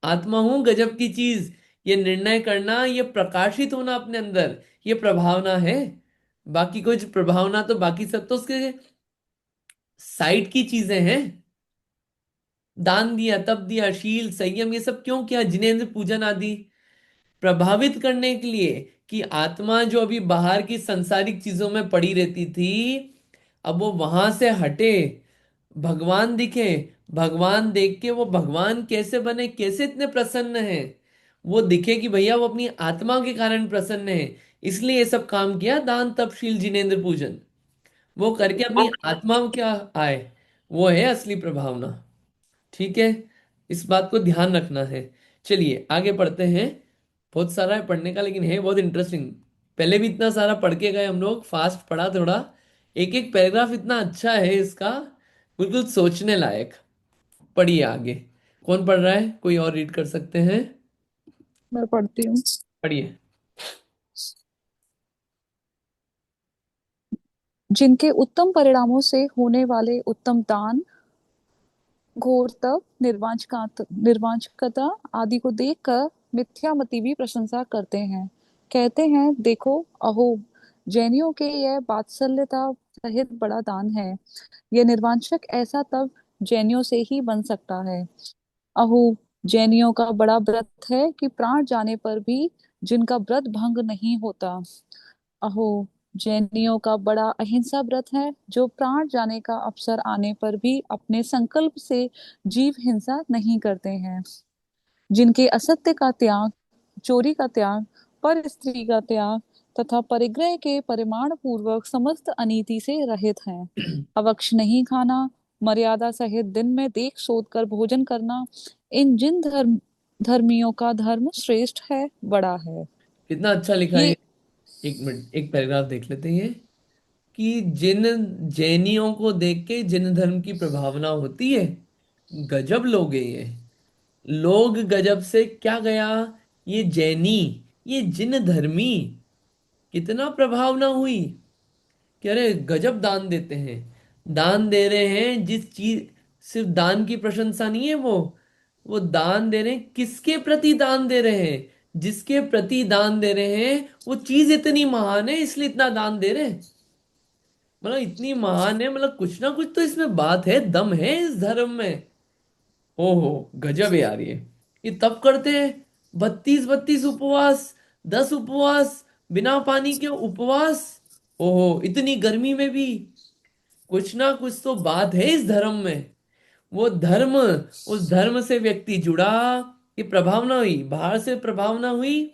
आत्मा हूं गजब की चीज, ये निर्णय करना, ये प्रकाशित होना अपने अंदर, ये प्रभावना है। बाकी कुछ प्रभावना तो बाकी सब तो उसके साइड की चीजें हैं। दान दिया, तप दिया, शील संयम, ये सब क्यों किया? जिनेंद्र पूजन आदि प्रभावित करने के लिए, कि आत्मा जो अभी बाहर की सांसारिक चीजों में पड़ी रहती थी, अब वो वहां से हटे, भगवान दिखे, भगवान देख के वो भगवान कैसे बने, कैसे इतने प्रसन्न है, वो दिखे कि भैया वो अपनी आत्मा के कारण प्रसन्न है। इसलिए ये सब काम किया, दान तपशील जिनेंद्र पूजन, वो करके अपनी आत्मा में क्या आए, वो है असली प्रभावना। ठीक है, इस बात को ध्यान रखना है। चलिए आगे पढ़ते हैं। बहुत सारा है पढ़ने का, लेकिन है बहुत इंटरेस्टिंग। पहले भी इतना सारा पढ़ के गए हम लोग, फास्ट पढ़ा थोड़ा। एक एक पैराग्राफ इतना अच्छा है इसका, बिल्कुल सोचने लायक। पढ़िए आगे। कौन पढ़ रहा है? कोई और रीड कर सकते हैं? मैं पढ़ती हूँ। पढ़िए। जिनके उत्तम परिणामों से होने वाले उत्तम दान, घोर तप, निर्वांचकता आदि को देखकर मिथ्यामती भी प्रशंसा करते हैं। कहते हैं, देखो, अहो, जैनियों के यह वात्सल्यता सहित बड़ा दान है। यह निर्वांचक ऐसा तब जैनियों से ही बन सकता है। अहो, जैनियों का बड़ा व्रत है कि प्राण जाने पर भी जिनका व्रत भंग नहीं होता। अहो, जैनियों का बड़ा अहिंसा व्रत है, जो प्राण जाने का अवसर आने पर भी अपने संकल्प से जीव हिंसा नहीं करते हैं। जिनके असत्य का त्याग, चोरी का त्याग, पर स्त्री का त्याग तथा परिग्रह के परिमाण पूर्वक समस्त अनीति से रहित हैं। अवक्ष नहीं खाना, मर्यादा सहित दिन में देख सोच कर भोजन करना, इन जिन धर्मियों का धर्म श्रेष्ठ है, बड़ा है। कितना अच्छा लिखा है ये। ये एक मिनट, एक पैराग्राफ देख लेते हैं। कि जिन जैनियों को देख के जिन धर्म की प्रभावना होती है, गजब लोग हैं ये लोग। गजब से क्या गया, ये जैनी, ये जिन धर्मी, कितना प्रभावना हुई कि अरे गजब दान देते हैं। दान दे रहे हैं जिस चीज, सिर्फ दान की प्रशंसा नहीं है वो दान दे रहे हैं, किसके प्रति दान दे रहे हैं? जिसके प्रति दान दे रहे हैं वो चीज इतनी महान है, इसलिए इतना दान दे रहे हैं। मतलब इतनी महान है, मतलब कुछ ना कुछ तो इसमें बात है, दम है इस धर्म में। ओहो, गजब है यार ये तब करते हैं। 32 उपवास, 10 उपवास, बिना पानी के उपवास। ओहो, इतनी गर्मी में भी कुछ ना कुछ तो बात है इस धर्म में। वो धर्म, उस धर्म से व्यक्ति जुड़ा, ये प्रभावना हुई, बाहर से प्रभावना हुई,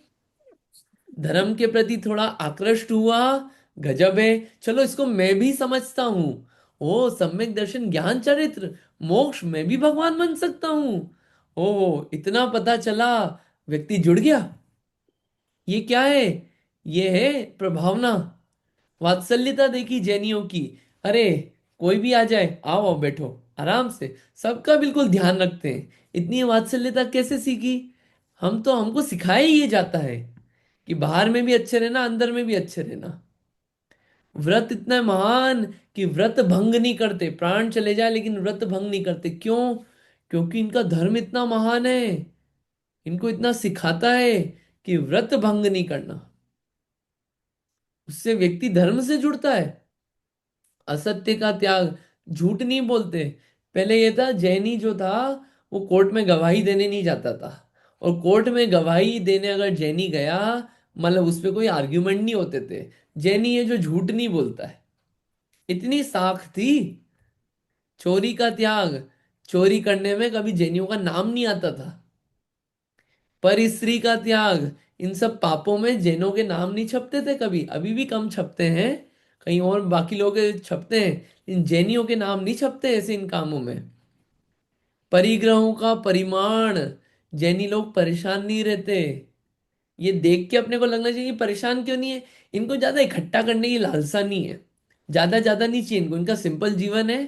धर्म के प्रति थोड़ा आकृष्ट हुआ। गजब है। चलो इसको मैं भी समझता हूँ। ओ, सम्यक दर्शन, ज्ञान चरित्र, मोक्ष, मैं भी भगवान बन सकता हूँ। ओ, इतना पता चला, व्यक्ति जुड़ गया। ये क्या है? ये है प्रभावना। वात्सल्यता देखी जैनियों की। अरे, कोई भी आ जाए, आओ आओ बैठो आराम से, सबका बिल्कुल ध्यान रखते हैं। इतनी वात्सल्यता कैसे सीखी? हमको सिखाया ही ये जाता है कि बाहर में भी अच्छे रहना, अंदर में भी अच्छे रहना। व्रत इतना महान कि व्रत भंग नहीं करते, प्राण चले जाए लेकिन व्रत भंग नहीं करते। क्यों? क्योंकि इनका धर्म इतना महान है, इनको इतना सिखाता है कि व्रत भंग नहीं करना। उससे व्यक्ति धर्म से जुड़ता है। असत्य का त्याग, झूठ नहीं बोलते। पहले ये था, जैनी जो था वो कोर्ट में गवाही देने नहीं जाता था। और कोर्ट में गवाही देने अगर जैनी गया, मतलब उस पे कोई आर्ग्यूमेंट नहीं होते थे। जैनी है जो झूठ नहीं बोलता है, इतनी साख थी। चोरी का त्याग, चोरी करने में कभी जैनियों का नाम नहीं आता था। पर स्त्री का त्याग, इन सब पापों में जैनों के नाम नहीं छपते थे कभी, अभी भी कम छपते हैं। कहीं और बाकी लोग के छपते हैं, इन जैनियों के नाम नहीं छपते ऐसे इन कामों में। परिग्रहों का परिमाण, जैनी लोग परेशान नहीं रहते। ये देख के अपने को लगना चाहिए कि परेशान क्यों नहीं है। इनको ज्यादा इकट्ठा करने की लालसा नहीं है, ज्यादा ज्यादा नहीं चाहिए इनको। इनका सिंपल जीवन है,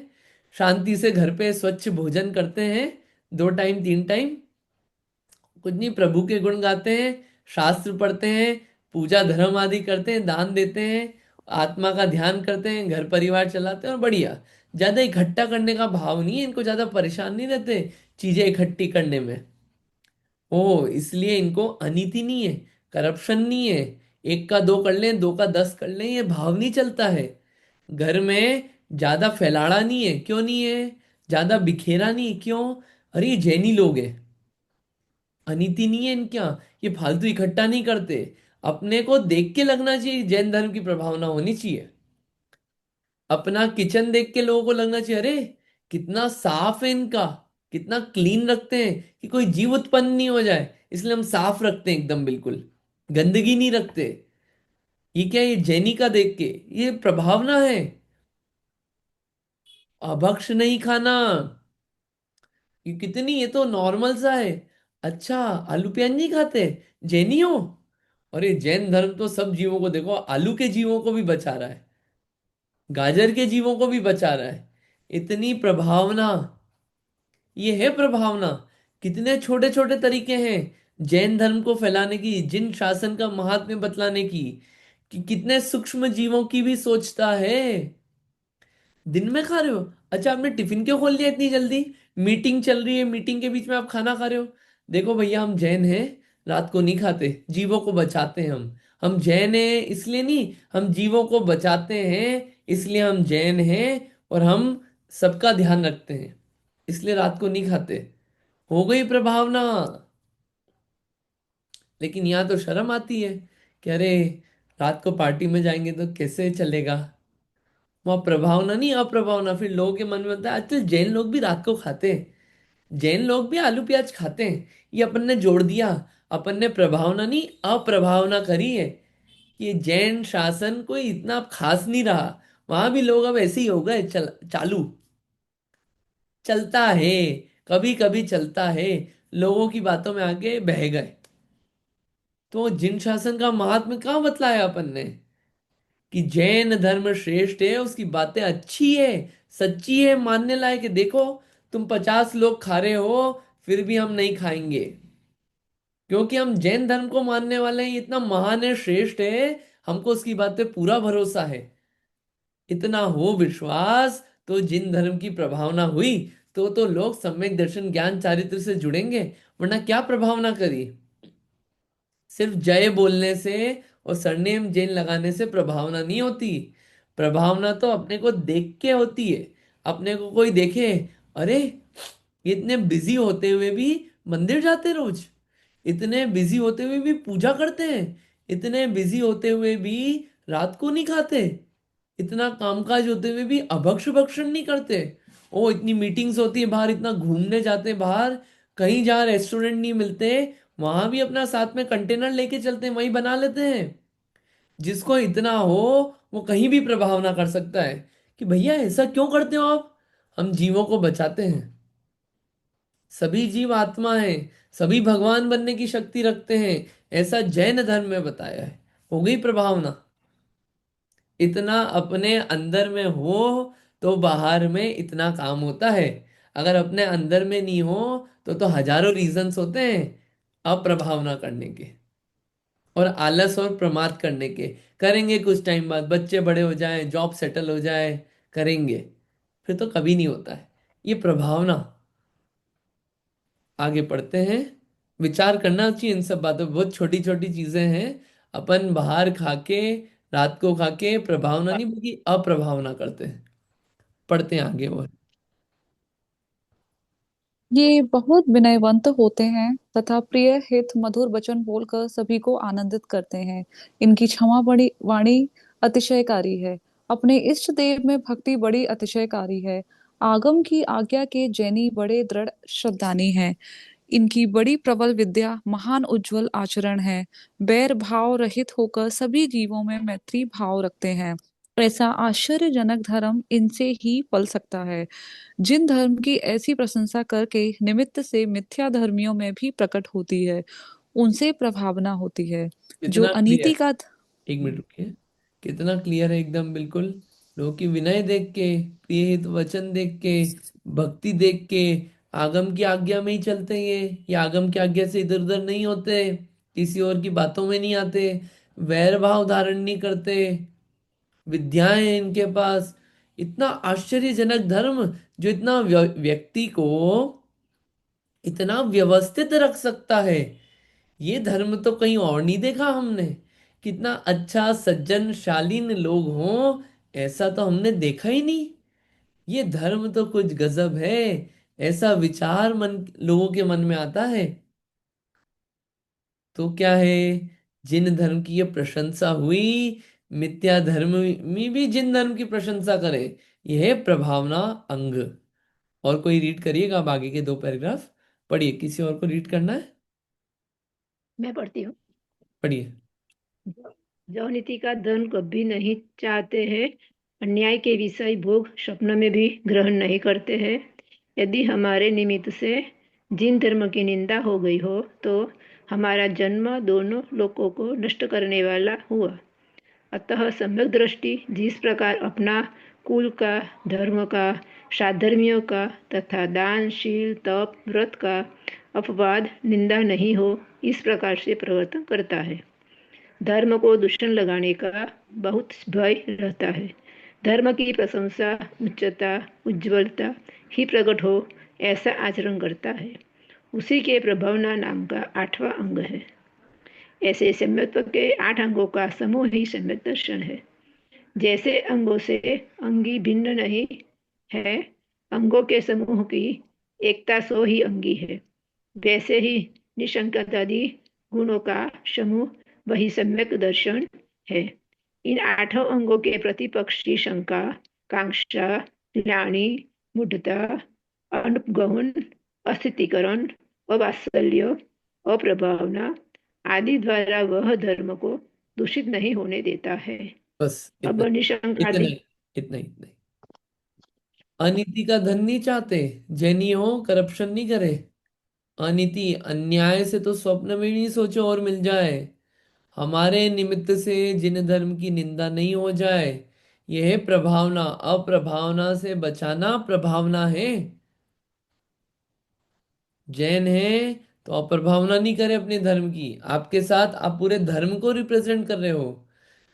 शांति से घर पे स्वच्छ भोजन करते हैं, 2 टाइम 3 टाइम, कुछ नहीं, प्रभु के गुण गाते हैं, शास्त्र पढ़ते हैं, पूजा धर्म आदि करते हैं, दान देते हैं, आत्मा का ध्यान करते हैं, घर परिवार चलाते हैं, और बढ़िया। ज्यादा इकट्ठा करने का भाव नहीं है इनको, ज्यादा परेशान नहीं रहते चीजें इकट्ठी करने में। ओ, इसलिए इनको अनीति नहीं है, करप्शन नहीं है। एक का दो कर लें, दो का 10 कर लें, ये भाव नहीं चलता है। घर में ज्यादा फैलाड़ा नहीं है, क्यों नहीं है? ज्यादा बिखेरा नहीं है, क्यों? अरे ये जैनी लोग हैं, अनीति नहीं है इनका, ये फालतू इकट्ठा नहीं करते। अपने को देख के लगना चाहिए जैन धर्म की प्रभावना होनी चाहिए। अपना किचन देख के लोगों को लगना चाहिए, अरे कितना साफ है इनका, कितना क्लीन रखते हैं कि कोई जीव उत्पन्न नहीं हो जाए, इसलिए हम साफ रखते हैं एकदम, बिल्कुल गंदगी नहीं रखते। ये क्या, ये जैनी का देख के ये प्रभावना है। अभक्ष नहीं खाना, ये कितनी, ये तो नॉर्मल सा है। अच्छा, आलू प्याज नहीं खाते, जैनी हो? अरे जैन धर्म तो सब जीवों को, देखो आलू के जीवों को भी बचा रहा है, गाजर के जीवों को भी बचा रहा है। इतनी प्रभावना, ये है प्रभावना। कितने छोटे छोटे तरीके हैं जैन धर्म को फैलाने की, जिन शासन का महात्म्य बतलाने की, कि कितने सूक्ष्म जीवों की भी सोचता है। दिन में खा रहे हो? अच्छा, आपने टिफिन क्यों खोल लिया इतनी जल्दी? मीटिंग चल रही है, मीटिंग के बीच में आप खाना खा रहे हो? देखो भैया, हम जैन हैं, रात को नहीं खाते, जीवों को बचाते हैं हम जैन हैं इसलिए नहीं, हम जीवों को बचाते हैं इसलिए हम जैन हैं। और हम सबका ध्यान रखते हैं, इसलिए रात को नहीं खाते। हो गई प्रभावना। लेकिन यहाँ तो शर्म आती है कि अरे रात को पार्टी में जाएंगे तो कैसे चलेगा। वहाँ प्रभावना नहीं, अप्रभावना। फिर लोगों के मन में होता है, अच्छा जैन लोग भी रात को खाते हैं, जैन लोग भी आलू प्याज खाते हैं, ये अपन ने जोड़ दिया। अपन ने प्रभावना नहीं, अप्रभावना करी है कि जैन शासन कोई इतना खास नहीं रहा, वहां भी लोग अब ऐसे ही हो गए, चालू चलता है, कभी कभी चलता है, लोगों की बातों में आके बह गए। तो जिन शासन का महात्म्य कहाँ बतलाया अपन ने, कि जैन धर्म श्रेष्ठ है, उसकी बातें अच्छी है, सच्ची है, मानने लायक है। देखो, तुम 50 लोग खा रहे हो, फिर भी हम नहीं खाएंगे, क्योंकि हम जैन धर्म को मानने वाले हैं, ये इतना महान है, श्रेष्ठ है, हमको उसकी बात पे पूरा भरोसा है। इतना हो विश्वास, तो जिन धर्म की प्रभावना हुई, तो लोग सम्यक दर्शन ज्ञान चारित्र से जुड़ेंगे। वरना क्या प्रभावना करी? सिर्फ जय बोलने से और सरनेम जैन लगाने से प्रभावना नहीं होती। प्रभावना तो अपने को देख के होती है। अपने को कोई देखे, अरे ये इतने बिजी होते हुए भी मंदिर जाते रोज, इतने बिजी होते हुए भी पूजा करते हैं, इतने बिजी होते हुए भी रात को नहीं खाते, इतना कामकाज होते हुए भी अभक्ष भक्षण नहीं करते। ओ, इतनी मीटिंग्स होती है बाहर, इतना घूमने जाते हैं बाहर, कहीं जहाँ रेस्टोरेंट नहीं मिलते वहां भी अपना साथ में कंटेनर लेके चलते हैं, वहीं बना लेते हैं। जिसको इतना हो, वो कहीं भी प्रभावना कर सकता है कि भैया ऐसा क्यों करते हो आप? हम जीवों को बचाते हैं। सभी जीव आत्मा है, सभी भगवान बनने की शक्ति रखते हैं, ऐसा जैन धर्म में बताया है। हो गई प्रभावना। इतना अपने अंदर में हो तो बाहर में इतना काम होता है। अगर अपने अंदर में नहीं हो तो हजारों रीजंस होते हैं अप्रभावना करने के, और आलस और प्रमाद करने के। करेंगे कुछ टाइम बाद, बच्चे बड़े हो जाएं, जॉब सेटल हो जाए, करेंगे, फिर तो कभी नहीं होता है ये प्रभावना। आगे पढ़ते हैं। विचार करना चाहिए इन सब बातों पे, बहुत छोटी छोटी चीजें हैं। अपन बाहर खा के, रात को खा के प्रभावना नहीं बल्कि अप्रभावना करते हैं। पढ़ते हैं आगे और। ये बहुत विनयवंत होते हैं तथा प्रिय हित मधुर वचन बोलकर सभी को आनंदित करते हैं। इनकी क्षमा बड़ी वाणी अतिशयकारी है। अपने इष्ट देव में भक्ति बड़ी अतिशयकारी है। आगम की आज्ञा के जैनी बड़े दृढ़ श्रद्धानी हैं। इनकी बड़ी प्रबल विद्या महान उज्जवल आचरण है। बैर भाव रहित होकर सभी जीवों में मैत्री भाव रखते हैं। ऐसा आश्चर्यजनक धर्म इनसे ही पल सकता है। जिन धर्म की ऐसी प्रशंसा करके निमित्त से मिथ्या धर्मियों में भी प्रकट होती है, उनसे प्रभावना होती है। जो कितना अनीति क्लियर, का एक मिनट रुकिए। कितना क्लियर है एकदम, बिल्कुल। लोगों की विनय देख के, प्रिय हित वचन देख के, भक्ति देख के, आगम की आज्ञा में ही चलते हैं ये आगम की आज्ञा से इधर उधर नहीं होते, किसी और की बातों में नहीं आते, वैर भाव धारण नहीं करते, विद्याएं हैं इनके पास। इतना आश्चर्यजनक धर्म जो इतना व्यक्ति को इतना व्यवस्थित रख सकता है, ये धर्म तो कहीं और नहीं देखा हमने। कितना अच्छा सज्जन शालीन लोग हों, ऐसा तो हमने देखा ही नहीं। ये धर्म तो कुछ गजब है। ऐसा विचार मन लोगों के मन में आता है। तो क्या है, जिन धर्म की ये प्रशंसा हुई, मिथ्या धर्म में भी जिन धर्म की प्रशंसा करे, यह है प्रभावना अंग। और कोई रीड करिएगा अब आगे के 2 पैराग्राफ। पढ़िए, किसी और को रीड करना है? मैं पढ़ती हूँ। पढ़िए। जो नीति का धन कभी नहीं चाहते हैं, अन्याय के विषय भोग स्वप्न में भी ग्रहण नहीं करते हैं। यदि हमारे निमित्त से जिन धर्म की निंदा हो गई हो, तो हमारा जन्म दोनों लोकों को नष्ट करने वाला हुआ। अतः सम्यक दृष्टि जिस प्रकार अपना कुल का, धर्म का, साधर्मियों का तथा दान, शील, तप, व्रत का अपवाद निंदा नहीं हो, इस प्रकार से प्रवर्तन करता है। धर्म को दूषण लगाने का बहुत भय रहता है। धर्म की प्रशंसा, उच्चता, उज्ज्वलता ही प्रकट हो, ऐसा आचरण करता है। उसी के प्रभावना नाम का 8वां अंग है। ऐसे सम्यक्त्व के 8 अंगों का समूह ही सम्यक दर्शन है। जैसे अंगों से अंगी भिन्न नहीं है, अंगों के समूह की एकता सो ही अंगी है, वैसे ही निशंकतादि गुणों का समूह वही सम्यक दर्शन है। इन 8 अंगों के प्रतिपक्षी शंका, कांक्षा, ग्लानि, मूढ़ता, अनुपगमन, अस्थितीकरण, अवात्सल्य, अप्रभावना आदि द्वारा वह धर्म को दूषित नहीं होने देता है। बस अब इतना, इतना निशंकादि ही, इतना ही, इतना ही। अनीति का धन नहीं चाहते, जैनी हो करप्शन नहीं करे। अनीति अन्याय से तो स्वप्न में भी नहीं सोचो और मिल जाए। हमारे निमित्त से जिन धर्म की निंदा नहीं हो जाए, यह है प्रभावना। अप्रभावना से बचाना प्रभावना है। जैन है तो अप्रभावना नहीं करे अपने धर्म की। आपके साथ आप पूरे धर्म को रिप्रेजेंट कर रहे हो।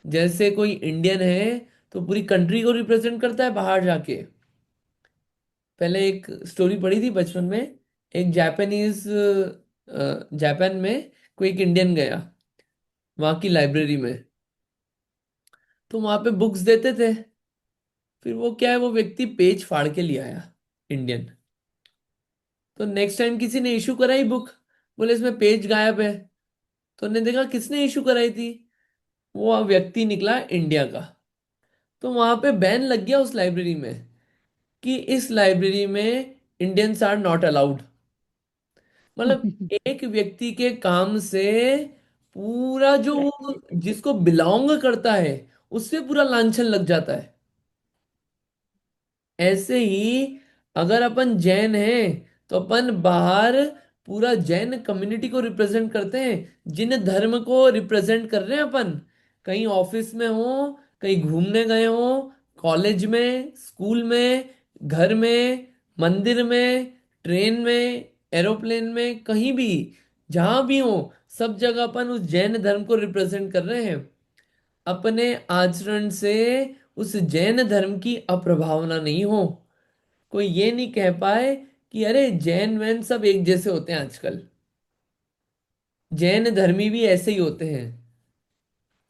जैसे कोई इंडियन है तो पूरी कंट्री को रिप्रेजेंट करता है बाहर जाके। पहले एक स्टोरी पढ़ी थी बचपन में। एक जापानीज, जापान में कोई एक इंडियन गया वहां की लाइब्रेरी में, तो वहां पे बुक्स देते थे। फिर वो क्या है, वो व्यक्ति पेज फाड़ के ले आया, इंडियन। तो नेक्स्ट टाइम किसी ने इशू कराई बुक, बोले इसमें पेज गायब है। तो उन्होंने देखा किसने इशू कराई थी, वो व्यक्ति निकला इंडिया का। तो वहां पे बैन लग गया उस लाइब्रेरी में कि इस लाइब्रेरी में इंडियंस आर नॉट अलाउड। मतलब एक व्यक्ति के काम से पूरा जो वो जिसको बिलोंग करता है उससे पूरा लांछन लग जाता है। ऐसे ही अगर अपन जैन हैं तो अपन बाहर पूरा जैन कम्युनिटी को रिप्रेजेंट करते हैं। जिन धर्म को रिप्रेजेंट कर रहे हैं अपन, कहीं ऑफिस में हो, कहीं घूमने गए हो, कॉलेज में, स्कूल में, घर में, मंदिर में, ट्रेन में, एरोप्लेन में, कहीं भी जहां भी हो, सब जगह अपन उस जैन धर्म को रिप्रेजेंट कर रहे हैं। अपने आचरण से उस जैन धर्म की अप्रभावना नहीं हो। कोई ये नहीं कह पाए कि अरे जैन वैन सब एक जैसे होते हैं आजकल, जैन धर्मी भी ऐसे ही होते हैं।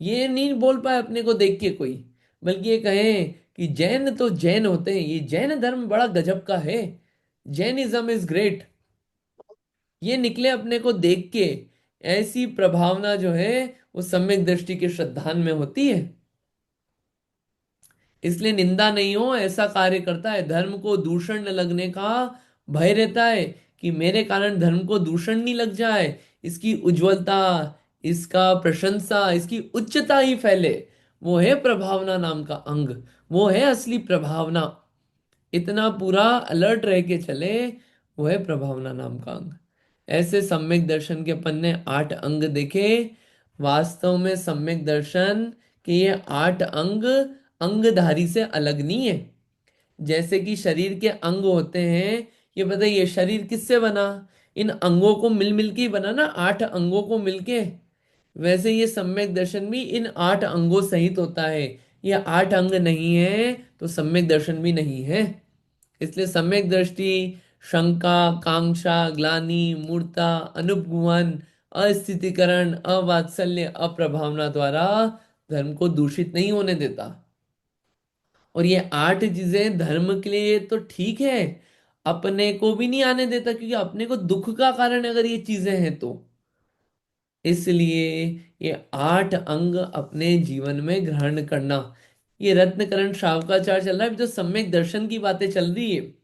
ये नहीं बोल पाए अपने को देख के कोई, बल्कि ये कहें कि जैन तो जैन होते हैं, ये जैन धर्म बड़ा गजब का है, जैनिज्म इज ग्रेट। ये निकले अपने को देख के। ऐसी प्रभावना जो है वो सम्यक दृष्टि के श्रद्धान में होती है। इसलिए निंदा नहीं हो ऐसा कार्य करता है। धर्म को दूषण न लगने का भय रहता है कि मेरे कारण धर्म को दूषण नहीं लग जाए, इसकी उज्जवलता, इसका प्रशंसा, इसकी उच्चता ही फैले। वो है प्रभावना नाम का अंग, वो है असली प्रभावना। इतना पूरा अलर्ट रह के चले, वो है प्रभावना नाम का अंग। ऐसे सम्यक दर्शन के अपन ने 8 अंग देखे। वास्तव में सम्यक दर्शन के ये 8 अंग अंगधारी से अलग नहीं है। जैसे कि शरीर के अंग होते हैं, ये बताइए शरीर किससे बना? इन अंगों को मिल मिल के ही बना ना, 8 अंगों को मिलके। वैसे ये सम्यक दर्शन भी इन 8 अंगों सहित होता है। ये 8 अंग नहीं है तो सम्यक दर्शन भी नहीं है। इसलिए सम्यक दृष्टि शंका, कांक्षा, ग्लानि, मूर्ता, अनुपगुहन, अस्थितिकरण, अवात्सल्य, अप्रभावना द्वारा धर्म को दूषित नहीं होने देता। और ये 8 चीजें धर्म के लिए तो ठीक है, अपने को भी नहीं आने देता, क्योंकि अपने को दुख का कारण अगर ये चीजें हैं तो। इसलिए ये 8 अंग अपने जीवन में ग्रहण करना। ये रत्नकरण श्रावकाचार चल रहा है जो सम्यक दर्शन की बातें चल रही है,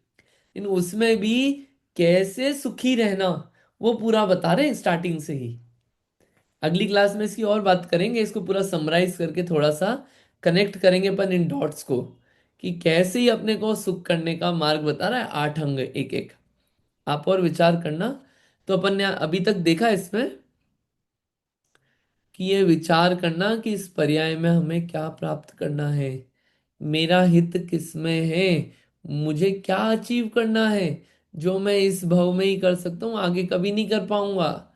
इन उसमें भी कैसे सुखी रहना वो पूरा बता रहे हैं स्टार्टिंग से ही। अगली क्लास में इसकी और बात करेंगे, इसको पूरा समराइज करके थोड़ा सा कनेक्ट करेंगे अपन इन डॉट्स को, कि कैसे ही अपने को सुख करने का मार्ग बता रहा है 8 अंग एक एक। आप और विचार करना। तो अपन ने अभी तक देखा इसमें कि ये विचार करना कि इस पर्याय में हमें क्या प्राप्त करना है, मेरा हित किसमें है, मुझे क्या अचीव करना है, जो मैं इस भव में ही कर सकता हूँ आगे कभी नहीं कर पाऊंगा।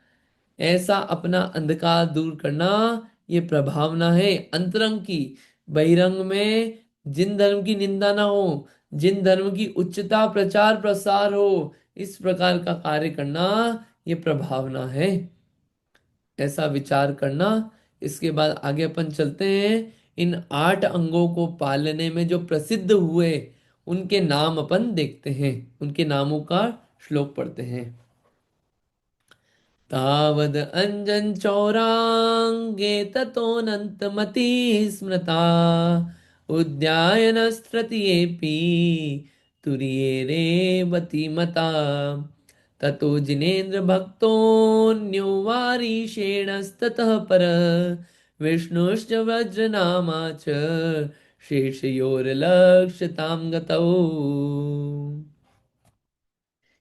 ऐसा अपना अंधकार दूर करना, ये प्रभावना है अंतरंग की। बहिरंग में जिन धर्म की निंदा ना हो, जिन धर्म की उच्चता प्रचार प्रसार हो, इस प्रकार का कार्य करना ये प्रभावना है। ऐसा विचार करना। इसके बाद आगे अपन चलते हैं, इन 8 अंगों को पालने में जो प्रसिद्ध हुए उनके नाम अपन देखते हैं, उनके नामों का श्लोक पढ़ते हैं। तावद अंजन चौरांगे ततोऽनन्तमति स्मृता, उद्यायनस्तृतीयेऽपि तुर्ये रेवती मता। ततो जिनेन्द्र भक्तोऽन्यो वारिषेणस्ततः पर, विष्णुश्च वज्रनामा च शेषयोर्लक्ष्यतां गतौ।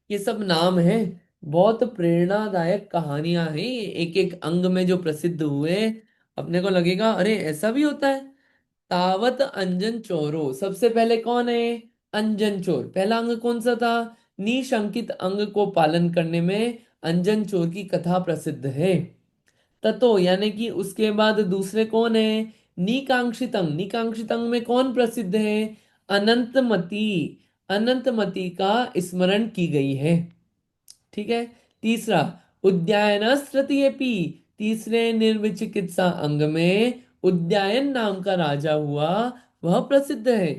ये सब नाम है, बहुत प्रेरणादायक कहानियां हैं ये, एक एक अंग में जो प्रसिद्ध हुए। अपने को लगेगा अरे ऐसा भी होता है। तावत अंजन चोरो, सबसे पहले कौन है? अंजन चोर। पहला अंग कौन सा था? निशंकित अंग को पालन करने में अंजन चोर की कथा प्रसिद्ध है। ततो यानी कि उसके बाद दूसरे कौन है? निकांक्षित अंग। निकांक्षित अंग में कौन प्रसिद्ध है? अनंतमती। अनंतमती का स्मरण की गई है। ठीक है। तीसरा उद्यायन तृतीयपि, तीसरे निर्विचिकित्सा अंग में उद्यायन नाम का राजा हुआ, वह प्रसिद्ध है।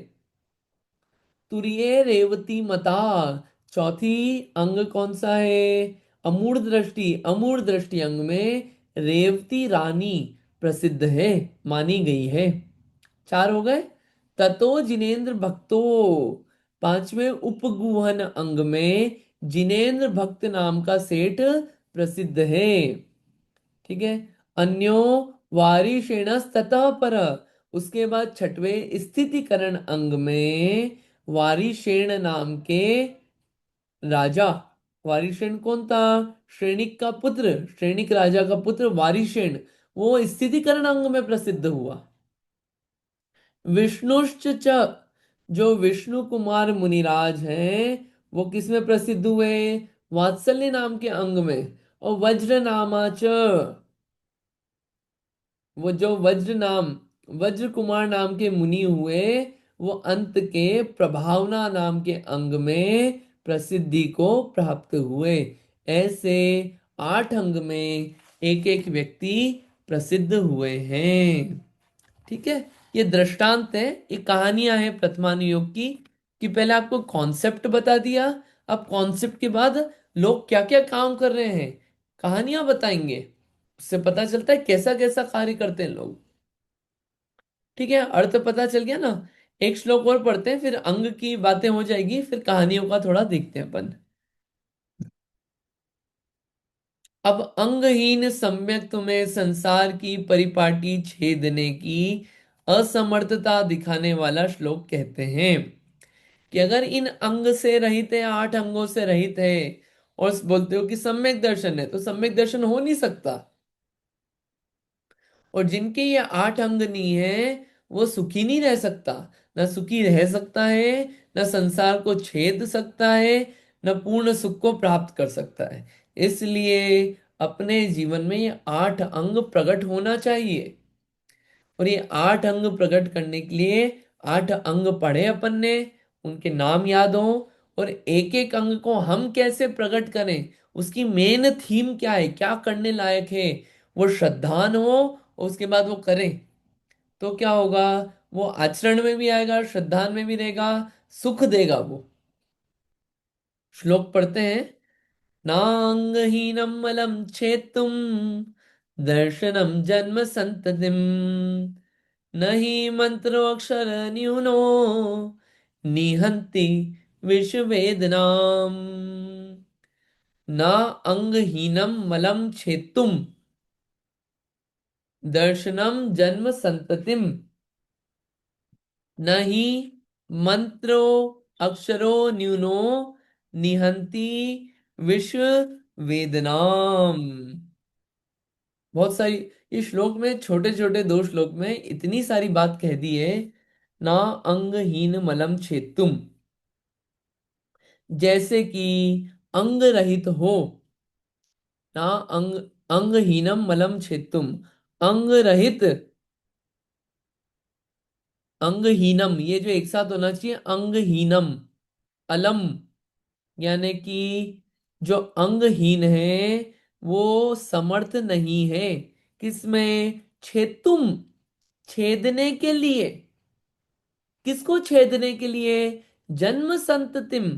तुरीय रेवती मता, चौथी अंग कौन सा है? अमूढ़ दृष्टि। अमूढ़ दृष्टि अंग में रेवती रानी प्रसिद्ध है, मानी गई है। 4 हो गए। ततो जिनेन्द्र भक्तो, पांचवें उपगुहन अंग में जिनेन्द्र भक्त नाम का सेठ प्रसिद्ध है। ठीक है। अन्यो वारिषेण ततः पर, उसके बाद छठवें स्थितिकरण अंग में वारिषेण नाम के राजा। वारिषेण कौन था? श्रेणिक का पुत्र, श्रेणिक राजा का पुत्र वारिषेण, वो स्थितिकरण अंग में प्रसिद्ध हुआ। विष्णुश्च च, जो विष्णु कुमार मुनिराज हैं वो किस में प्रसिद्ध हुए? वात्सल्य नाम के अंग में। और वज्र नामा च, वो जो वज्र नाम, वज्र कुमार नाम के मुनि हुए, वो अंत के प्रभावना नाम के अंग में प्रसिद्धि को प्राप्त हुए। ऐसे 8 अंग में एक एक व्यक्ति प्रसिद्ध हुए हैं। ठीक है। ये दृष्टांत है, ये कहानियां हैं प्रथमानुयोग की, कि पहले आपको कॉन्सेप्ट बता दिया, अब कॉन्सेप्ट के बाद लोग क्या क्या काम कर रहे हैं कहानियां बताएंगे, उससे पता चलता है कैसा कैसा कार्य करते हैं लोग। ठीक है, अर्थ पता चल गया ना। एक श्लोक और पढ़ते हैं, फिर अंग की बातें हो जाएगी, फिर कहानियों का थोड़ा देखते हैं अपन। अब अंगहीन सम्यक तुम्हें संसार की परिपाटी छेदने की असमर्थता दिखाने वाला श्लोक कहते हैं, कि अगर इन अंग से रहित है, 8 अंगों से रहित है, और बोलते हो कि सम्यक दर्शन है, तो सम्यक दर्शन हो नहीं सकता। और जिनके ये 8 अंग नहीं है वो सुखी नहीं रह सकता। ना सुखी रह सकता है, ना संसार को छेद सकता है, न पूर्ण सुख को प्राप्त कर सकता है। इसलिए अपने जीवन में ये 8 अंग प्रकट होना चाहिए। और ये 8 अंग प्रकट करने के लिए 8 अंग पढ़े अपन ने, उनके नाम याद हो, और एक एक अंग को हम कैसे प्रकट करें, उसकी मेन थीम क्या है, क्या करने लायक है, वो श्रद्धान हो और उसके बाद वो करें, तो क्या होगा, वो आचरण में भी आएगा, श्रद्धान में भी रहेगा, सुख देगा वो। श्लोक पढ़ते हैं। नांगहीनम मलम छेतुम दर्शनम जन्म संततिम न हि मंत्रोऽक्षर न्यूनो निहन्ति विश्ववेदनाम। न अंगहीनम मलम छेतुम दर्शनम जन्म संततिम न हि मंत्रो अक्षरो न्यूनो निहन्ति विश्व वेदनाम। बहुत सारी, इस श्लोक में छोटे छोटे 2 श्लोक में इतनी सारी बात कह दी है। ना अंगहीन मलम छेतुम, जैसे कि अंग रहित हो। ना अंगहीनम मलम छेतुम, अंग रहित, अंगहीनम ये जो एक साथ होना चाहिए, अंगहीनम, अलम यानी कि जो अंगहीन है वो समर्थ नहीं है, किसमें, छेतुम, छेदने के लिए। किसको छेदने के लिए, जन्म संततिम,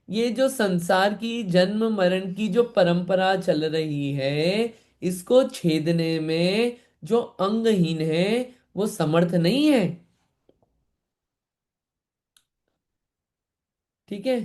ये जो संसार की जन्म मरण की जो परंपरा चल रही है, इसको छेदने में जो अंगहीन है वो समर्थ नहीं है। ठीक है।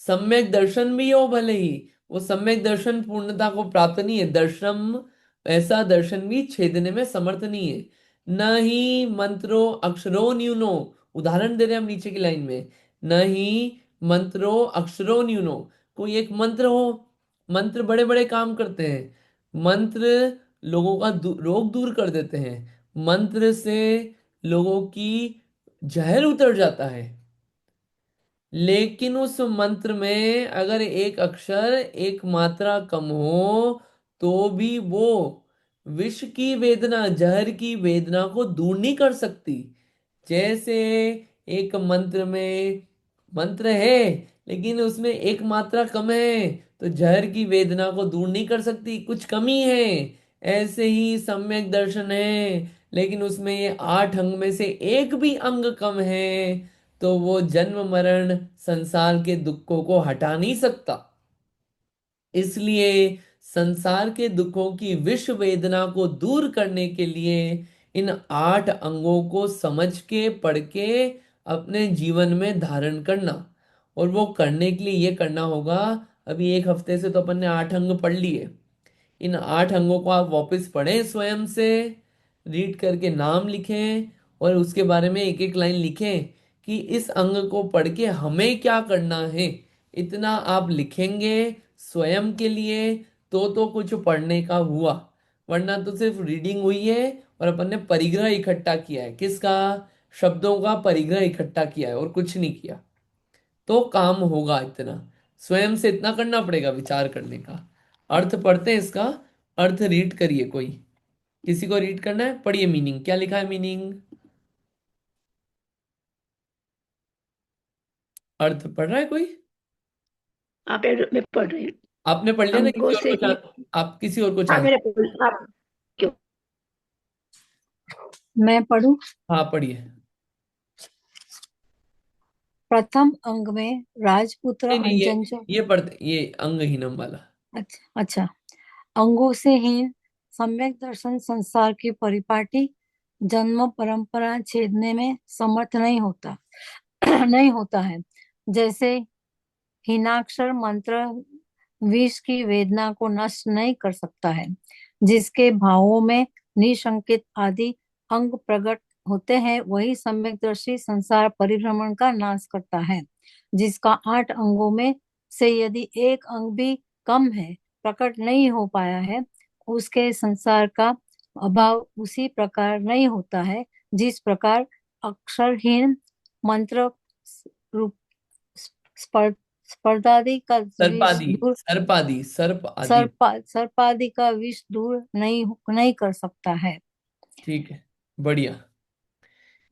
सम्यक दर्शन भी हो भले ही, वो सम्यक दर्शन पूर्णता को प्राप्त नहीं है, दर्शन, ऐसा दर्शन भी छेदने में समर्थ नहीं है। न ही मंत्रो अक्षरो न्यूनो, उदाहरण दे रहे हैं हम नीचे की लाइन में, न ही मंत्रो अक्षरो न्यूनो, कोई एक मंत्र हो, मंत्र बड़े बड़े काम करते हैं, मंत्र लोगों का रोग दूर कर देते हैं, मंत्र से लोगों की जहर उतर जाता है, लेकिन उस मंत्र में अगर एक अक्षर, एक मात्रा कम हो तो भी वो विष की वेदना, जहर की वेदना को दूर नहीं कर सकती। जैसे एक मंत्र में, मंत्र है लेकिन उसमें एक मात्रा कम है तो जहर की वेदना को दूर नहीं कर सकती, कुछ कमी है। ऐसे ही सम्यक दर्शन है लेकिन उसमें ये 8 अंग में से एक भी अंग कम है तो वो जन्म मरण संसार के दुखों को हटा नहीं सकता। इसलिए संसार के दुखों की विश्व वेदना को दूर करने के लिए इन 8 अंगों को समझ के, पढ़ के अपने जीवन में धारण करना। और वो करने के लिए ये करना होगा, अभी 1 हफ्ते से तो अपन ने 8 अंग पढ़ लिए, इन 8 अंगों को आप वापस पढ़ें, स्वयं से रीड करके नाम लिखें और उसके बारे में एक एक लाइन लिखें कि इस अंग को पढ़ के हमें क्या करना है। इतना आप लिखेंगे स्वयं के लिए तो कुछ पढ़ने का हुआ, वरना तो सिर्फ रीडिंग हुई है और अपन ने परिग्रह इकट्ठा किया है, किसका, शब्दों का परिग्रह इकट्ठा किया है और कुछ नहीं किया। तो काम होगा इतना, स्वयं से इतना करना पड़ेगा विचार करने का। अर्थ पढ़ते हैं इसका, अर्थ रीड करिए, कोई किसी को रीड करना है, पढ़िए मीनिंग, क्या लिखा है मीनिंग, अर्थ पढ़ रहा है कोई। मैं पढ़ रही हूँ। आपने पढ़ लिया ना, अंगों किसी और से को ही, आप किसी और को हाँ चांस। मैंने आप क्यों, मैं पढ़ूं। हाँ पढ़िए। प्रथम अंग में राजपुत्र नहीं नहीं, अंजन जो, ये पढ़ते, ये अंगहीनम वाला। अच्छा, अंगों से हीन सम्यक दर्शन संसार की परिपाटी जन्म परंपरा छेदने में समर्थ नहीं होता नहीं होता है। जैसे हीनाक्षर मंत्र विष की वेदना को नष्ट नहीं कर सकता है, जिसके भावों में निसंकेत आदि अंग प्रकट होते हैं, वही सम्यकदर्शी संसार परिभ्रमण का नाश करता है। जिसका 8 अंगों में से यदि एक अंग भी कम है, प्रकट नहीं हो पाया है, उसके संसार का अभाव उसी प्रकार नहीं होता है जिस प्रकार अक्षरहीन मंत्र रूप स्पर्धादि का विष सर्पादि, दूर सर्पादि, सर्प आदि। सर्पादि का विष दूर नहीं कर सकता है। ठीक है, बढ़िया।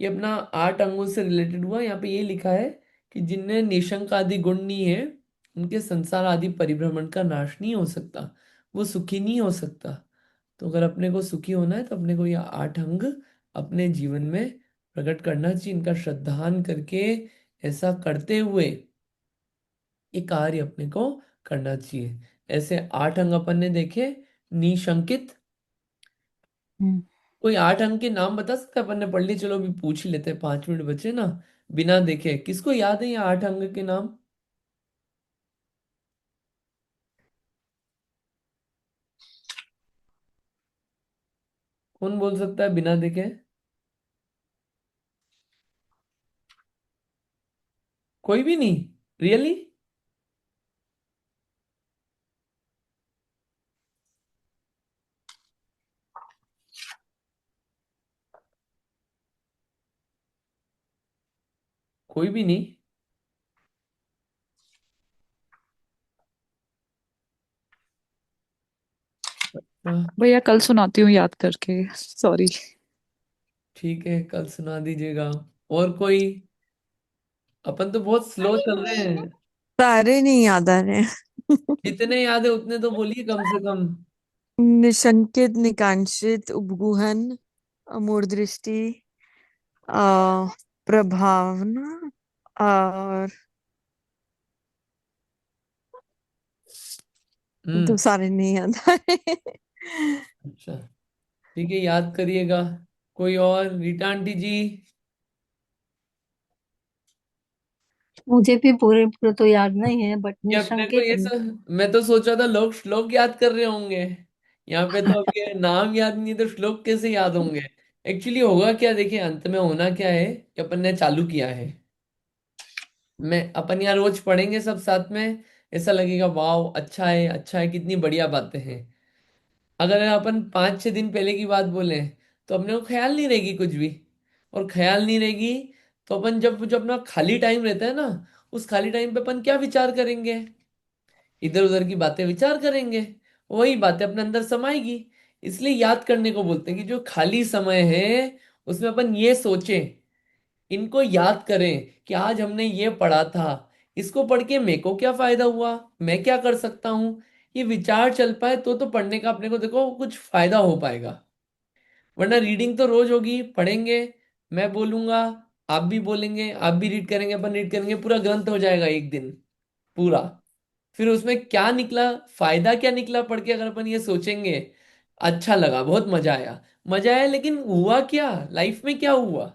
ये अपना 8 अंगों से रिलेटेड हुआ। यहाँ पे ये लिखा है कि जिनमें निशंक आदि गुण नहीं है, उनके संसार आदि परिभ्रमण का नाश नहीं हो सकता, वो सुखी नहीं हो सकता। तो अगर अपने को सुखी होना है तो अपने को ये 8 अंग अपने जीवन में प्रकट करना चाहिए, इनका श्रद्धान करके ऐसा करते हुए ये कार्य अपने को करना चाहिए। ऐसे 8 अंग अपन ने देखे। निशंकित, हम्म, कोई 8 अंग के नाम बता सकता है? अपन ने पढ़ ली, चलो अभी पूछ ही लेते हैं, 5 मिनट बचे ना। बिना देखे किसको याद है ये 8 अंग के नाम? कौन बोल सकता है बिना देखे? कोई भी नहीं? रियली? कोई भी नहीं? हाँ, भैया कल सुनाती हूँ याद करके, सॉरी। ठीक है, कल सुना दीजिएगा। और कोई? अपन तो बहुत स्लो चल रहे हैं। सारे नहीं याद आ रहे हैं। जितने याद है उतने तो बोलिए कम से कम। निशंकित, निकांक्षित, उपगूहन, अमूढ़ दृष्टि, आ, प्रभावना, और तो हम्म। सारे नहीं याद आ रहे। अच्छा, ठीक है, याद करिएगा। कोई और? रीटा आंटी जी? मुझे भी पूरे पूरे तो याद नहीं है, बट ये अपने को निशंकित। ये सब, मैं तो सोचा था लोग श्लोक याद कर रहे होंगे। यहाँ पे तो अब ये नाम याद नहीं तो श्लोक कैसे याद होंगे? एक्चुअली होगा क्या, देखिए अंत में होना क्या है कि अपन ने चालू किया है। मैं अपन यहाँ रोज पढ़ेंगे सब साथ में, ऐसा लगेगा वाह अच्छा है, अच्छा है, कितनी बढ़िया बातें हैं। अगर अपन 5-6 दिन पहले की बात बोले तो अपने को ख्याल नहीं रहेगी कुछ भी। और ख्याल नहीं रहेगी तो अपन जब जो अपना खाली टाइम रहता है ना, उस खाली टाइम पे अपन क्या विचार करेंगे? इधर उधर की बातें विचार करेंगे, वही बातें अपने अंदर समाएगी। इसलिए याद करने को बोलते हैं कि जो खाली समय है उसमें अपन ये सोचें, इनको याद करें कि आज हमने ये पढ़ा था, इसको पढ़ के मेरे को क्या फायदा हुआ, मैं क्या कर सकता हूँ। ये विचार चल पाए तो पढ़ने का अपने को देखो कुछ फायदा हो पाएगा। वरना रीडिंग तो रोज होगी, पढ़ेंगे, मैं बोलूंगा, आप भी बोलेंगे, आप भी रीड करेंगे, अपन रीड करेंगे, पूरा ग्रंथ हो जाएगा एक दिन पूरा। फिर उसमें क्या निकला, फायदा क्या निकला पढ़ के? अगर अपन ये सोचेंगे अच्छा लगा, बहुत मजा आया, मजा आया, लेकिन हुआ क्या लाइफ में, क्या हुआ?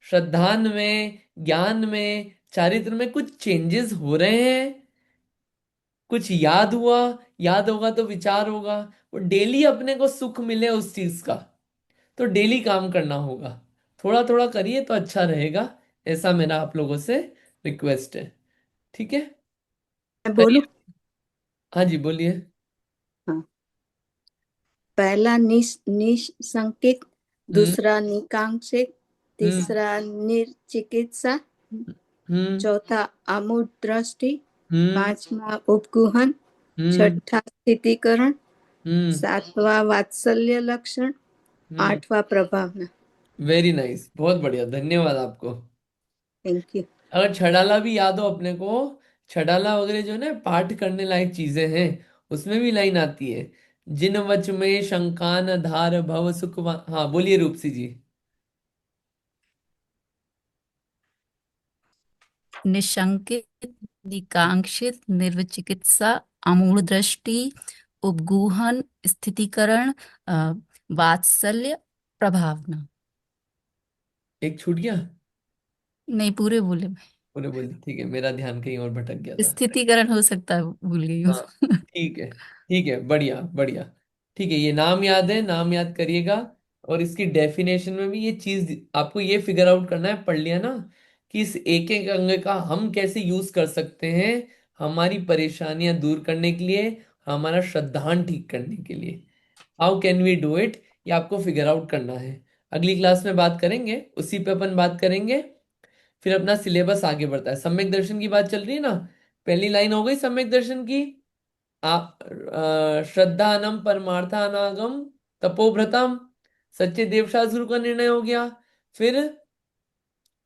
श्रद्धान में, ज्ञान में, चारित्र में कुछ चेंजेस हो रहे हैं? कुछ याद हुआ? याद होगा तो विचार होगा। वो डेली अपने को सुख मिले उस चीज का, तो डेली काम करना होगा। थोड़ा थोड़ा करिए तो अच्छा रहेगा, ऐसा मेरा आप लोगों से रिक्वेस्ट है। ठीक है, मैं बोलूं? करिए। हाँ जी, बोलिए। हाँ। पहला निसंकित, हम्म। दूसरा निकांक्षित, हम्म। तीसरा निर्चिकित्सा, हम्म। चौथा अमुदृष्टि, हम्म। पांचवा उपगुहन, हम्म। छठा स्थितिकरण, हम्म। सातवां वात्सल्य लक्षण, हम्म। आठवां प्रभावना। वेरी नाइस, बहुत बढ़िया, धन्यवाद आपको। Thank you. अगर छड़ाला भी याद हो अपने को, छड़ाला वगैरह जो है ना पाठ करने लायक चीजें हैं, उसमें भी लाइन आती है, जिन वच में शंकान धार भव सुख हाँ बोलिए रूपसी जी। निशंकित, निकांक्षित, निर्विचिकित्सा, अमूढ़ दृष्टि, उपगूहन, स्थितिकरण, वात्सल्य, प्रभावना। एक छूट गया? नहीं, पूरे बोले मैं। पूरे बोलिए, ठीक है, मेरा ध्यान कहीं और भटक गया था। स्थितिकरण हो सकता है, भूल गई हूँ। हाँ, ठीक है, ठीक है, बढ़िया बढ़िया। ठीक है, ये नाम याद है, नाम याद करिएगा। और इसकी डेफिनेशन में भी ये चीज आपको ये फिगर आउट करना है, पढ़ लिया ना, कि इस एक एक अंग का हम कैसे यूज कर सकते हैं हमारी परेशानियां दूर करने के लिए, हमारा श्रद्धान ठीक करने के लिए। How can we do it, ये आपको फिगर आउट करना है। अगली क्लास में बात करेंगे, उसी पे अपन बात करेंगे। फिर अपना सिलेबस आगे बढ़ता है, सम्यक दर्शन की बात चल रही है ना, पहली लाइन हो गई सम्यक दर्शन की। श्रद्धानम परमार्थानागम तपोभ्रतम, सच्चे देवशास्त्र का निर्णय हो गया। फिर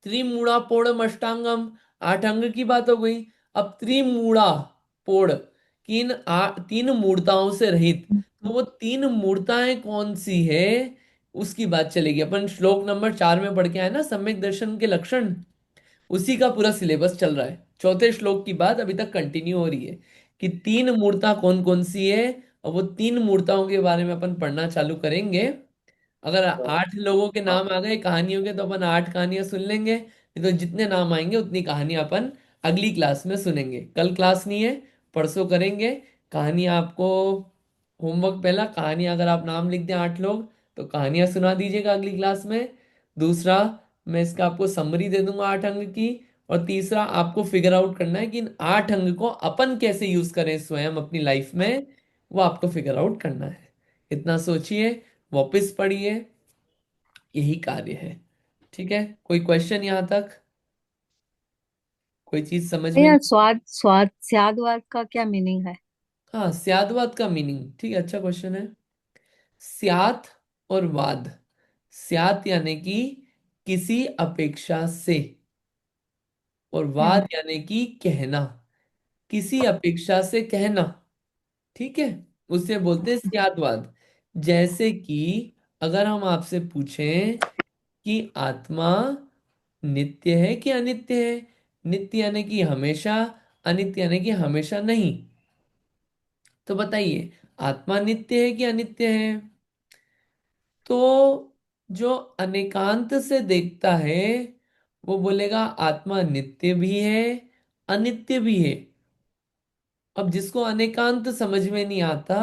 त्रिमूढ़ा पोड़म अष्टांगम, 8 अंग की बात हो गई। अब त्रिमूढ़ा पोड़, तीन मूर्ताओं से रहित, तो वो तीन मूर्ताएं कौन सी है उसकी बात चलेगी। अपन श्लोक नंबर 4 में पढ़ के आए ना सम्यक दर्शन के लक्षण, उसी का पूरा सिलेबस चल रहा है। चौथे श्लोक की बात अभी तक कंटिन्यू हो रही है कि तीन मूर्ता कौन कौन सी है, और वो तीन मूर्ताओं के बारे में अपन पढ़ना चालू करेंगे। अगर 8 लोगों के नाम आ गए कहानियों के, तो अपन 8 कहानियां सुन लेंगे, नहीं तो जितने नाम आएंगे उतनी कहानियां अपन अगली क्लास में सुनेंगे। कल क्लास नहीं है, परसों करेंगे। कहानी आपको होमवर्क, पहला कहानी अगर आप नाम लिख दें 8 लोग, तो कहानियां सुना दीजिएगा अगली क्लास में। दूसरा, मैं इसका आपको समरी दे दूंगा 8 अंग की। और तीसरा, आपको फिगर आउट करना है कि इन 8 अंग को अपन कैसे यूज करें स्वयं अपनी लाइफ में, वो आपको फिगर आउट करना है। इतना सोचिए, वापस पढ़िए, यही कार्य है। ठीक है, कोई क्वेश्चन यहाँ तक? कोई चीज समझ में यार, नहीं? स्वाद स्वाद स्यादवाद का क्या मीनिंग है? हाँ, स्यादवाद का मीनिंग, ठीक है, अच्छा क्वेश्चन है। स्यात और वाद, स्यात यानी कि किसी अपेक्षा से, और हम्म। वाद यानी कि कहना, किसी अपेक्षा से कहना। ठीक है, उसे बोलते हैं स्यादवाद। जैसे कि अगर हम आपसे पूछें कि आत्मा नित्य है कि अनित्य है, नित्य यानी कि हमेशा, अनित्य यानी कि हमेशा नहीं, तो बताइए आत्मा नित्य है कि अनित्य है? तो जो अनेकांत से देखता है वो बोलेगा आत्मा नित्य भी है, अनित्य भी है। अब जिसको अनेकांत समझ में नहीं आता,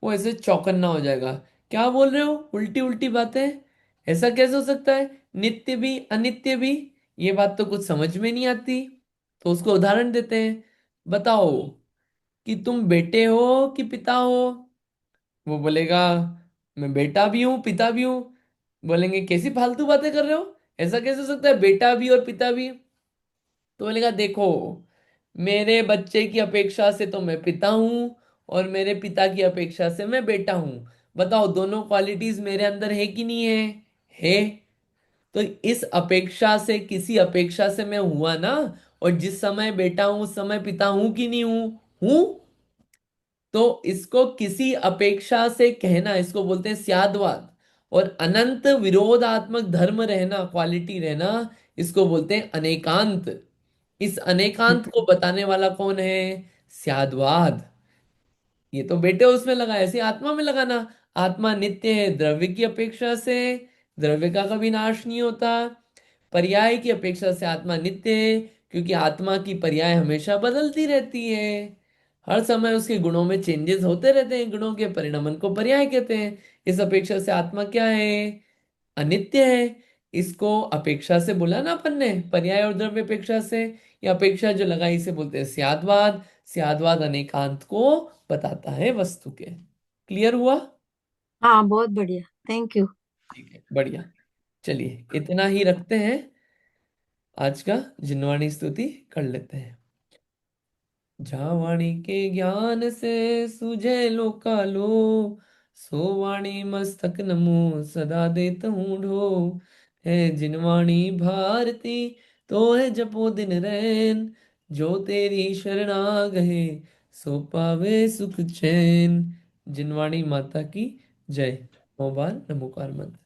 वो ऐसे चौकन्ना हो जाएगा। क्या बोल रहे हो, उल्टी उल्टी बातें, ऐसा कैसे हो सकता है, नित्य भी अनित्य भी? ये बात तो कुछ समझ में नहीं आती। तो उसको उदाहरण देते हैं। बताओ कि तुम बेटे हो कि पिता हो? वो बोलेगा मैं बेटा भी हूं पिता भी हूं। बोलेंगे कैसी फालतू बातें कर रहे हो, ऐसा कैसे हो सकता है बेटा भी और पिता भी? तो बोलेगा देखो, मेरे बच्चे की अपेक्षा से तो मैं पिता हूं, और मेरे पिता की अपेक्षा से मैं बेटा हूं। बताओ दोनों क्वालिटीज मेरे अंदर है कि नहीं है? है। तो इस अपेक्षा से, किसी अपेक्षा से मैं हुआ ना, और जिस समय बेटा हूं उस समय पिता हूं कि नहीं हूं? हूं। तो इसको किसी अपेक्षा से कहना, इसको बोलते हैं स्यादवाद। और अनंत विरोधात्मक धर्म रहना, क्वालिटी रहना, इसको बोलते हैं अनेकांत। इस अनेकांत को बताने वाला कौन है? स्यादवाद। ये तो बेटे उसमें लगा, ऐसे आत्मा में लगाना। आत्मा नित्य है द्रव्य की अपेक्षा से, द्रव्य का कभी नाश नहीं होता। पर्याय की अपेक्षा से आत्मा नित्य है, क्योंकि आत्मा की पर्याय हमेशा बदलती रहती है। हर समय उसके गुणों में चेंजेस होते रहते हैं, गुणों के परिणमन को पर्याय कहते हैं। इस अपेक्षा से आत्मा क्या है? अनित्य है। इसको अपेक्षा से बोला ना अपन ने, पर्याय और द्रव्य अपेक्षा से। या अपेक्षा जो लगाई इसे बोलते हैं स्यादवाद। स्यादवाद अनेकांत को बताता है वस्तु के। क्लियर हुआ? हाँ, बहुत बढ़िया। Thank you. ठीक है, बढ़िया। चलिए इतना ही रखते हैं, आज का जिनवाणी स्तुति कर लेते हैं। जहाँ वाणी के ज्ञान से सूझे लोकालो, सो वाणी मस्तक नमो सदा देत हूँ ढो। है जिनवाणी भारती, तो है जपो दिन रैन, जो तेरी शरणा गए सो पावे सुख चैन। जिनवाणी माता की जय। मोबाइल नमोकार मंत्र।